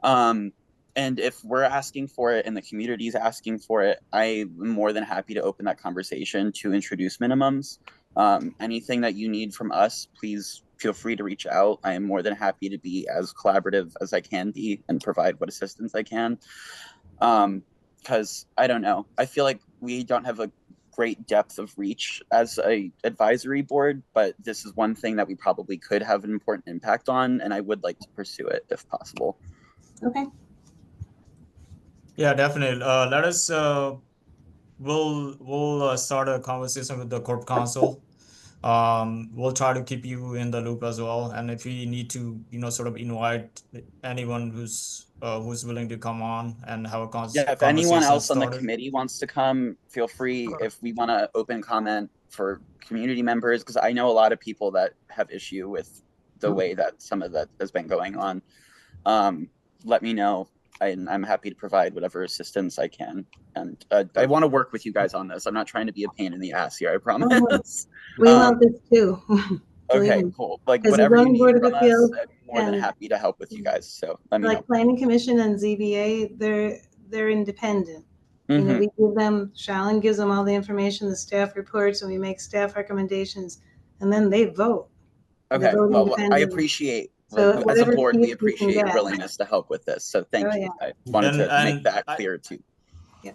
And if we're asking for it and the community is asking for it, I'm more than happy to open that conversation to introduce minimums. Anything that you need from us, please feel free to reach out. I am more than happy to be as collaborative as I can be and provide what assistance I can. Because I don't know, I feel like we don't have a great depth of reach as a advisory board, but this is one thing that we probably could have an important impact on, and I would like to pursue it if possible. Okay. Yeah, definitely. Let us we'll start a conversation with the corp counsel. We'll try to keep you in the loop as well. And if we need to, sort of invite anyone who's willing to come on and have a Yeah, if anyone conversation else on the started. committee wants to come, feel free. If we want to open comment for community members, because I know a lot of people that have issue with the way that some of that has been going on. Let me know. I'm happy to provide whatever assistance I can. And I want to work with you guys on this. I'm not trying to be a pain in the ass here, I promise. We want this too. Okay, cool. Like Because the whatever you zoning need board of from us, appeals I'm more than and happy to help with you guys. So let me know. like planning commission and ZBA, they're independent. Mhm. We give them, Shallon gives them all the information, the staff reports, and we make staff recommendations, and then they vote. They Okay, vote well, I independently. appreciate, So as a whatever board, we piece we can appreciate your get. willingness to help with this. So thank Oh, you. yeah. I wanted to make And that clear too.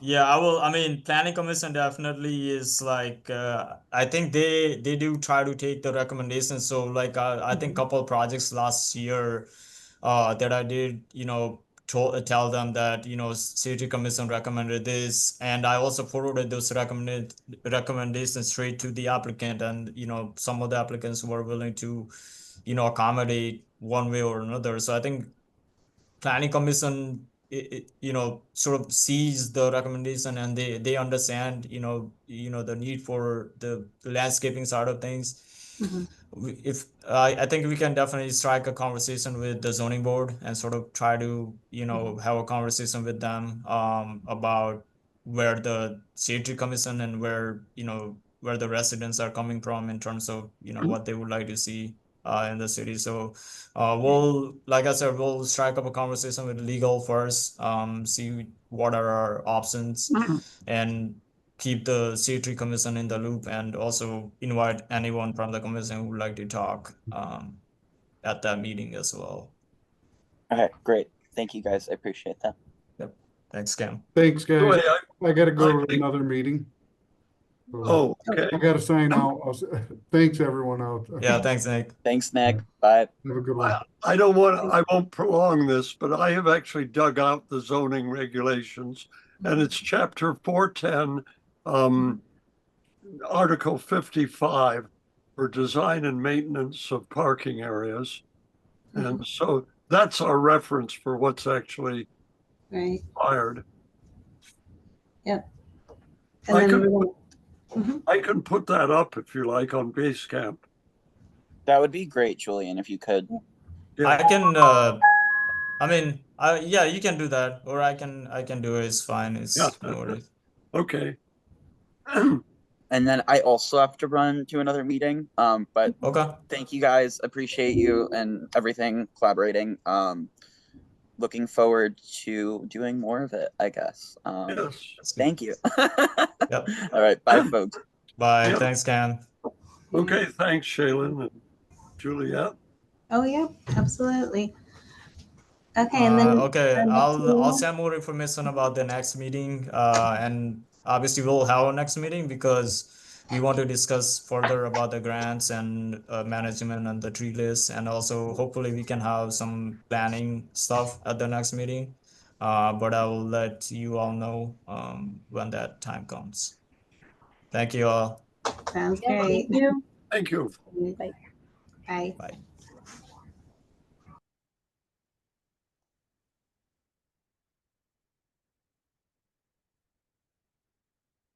yeah, I mean, planning commission definitely is like, I think they do try to take the recommendations. So like, I think couple of projects last year, that I did, tell them that, city commission recommended this, and I also forwarded those recommendations straight to the applicant, and, some of the applicants were willing to, accommodate one way or another. So I think planning commission, sort of sees the recommendation, and they understand, the need for the landscaping side of things. Mhm. if I think we can definitely strike a conversation with the zoning board and sort of try to, have a conversation with them about where the Shade Commission and where the residents are coming from in terms of, what they would like to see in the city. So like I said, we'll strike up a conversation with legal first, see what are our options, and keep the Shade Commission in the loop, and also invite anyone from the commission who would like to talk at that meeting as well. Okay, great. Thank you guys. I appreciate that. Yep. Thanks, Cam. Thanks, Boy, guys. I gotta go I to think- another meeting. So Oh, okay. I gotta sign out. Thanks, everyone out. Yeah, thanks, Nick. Thanks, Nick. Bye. Have a good one. I won't prolong this, but I have actually dug out the zoning regulations, and it's chapter 410, article 55 for design and maintenance of parking areas. And so that's our reference for what's actually Right. required. Yep. I And then can, we're gonna- I can put that up if you like on Basecamp. That would be great, Julian, if you could. Yeah. I can yeah, you can do that, or I can do it. It's fine. It's Yeah. no worries. Okay. And then I also have to run to another meeting. But Okay. thank you guys. Appreciate you and everything, collaborating. Looking forward to doing more of it, I guess. Yes. Thank you. Yep. All right. Bye, folks. Bye. Yep. Thanks, Cam. Okay. Thanks, Shaylin and Juliet. Oh, yeah, absolutely. Okay, and then Okay, our next I'll meeting- send more information about the next meeting. And obviously we'll have our next meeting because we want to discuss further about the grants and management and the tree list, and also hopefully we can have some planning stuff at the next meeting. But I will let you all know when that time comes. Thank you all. Sounds Yeah, great. thank you. Thank you. Bye. Bye.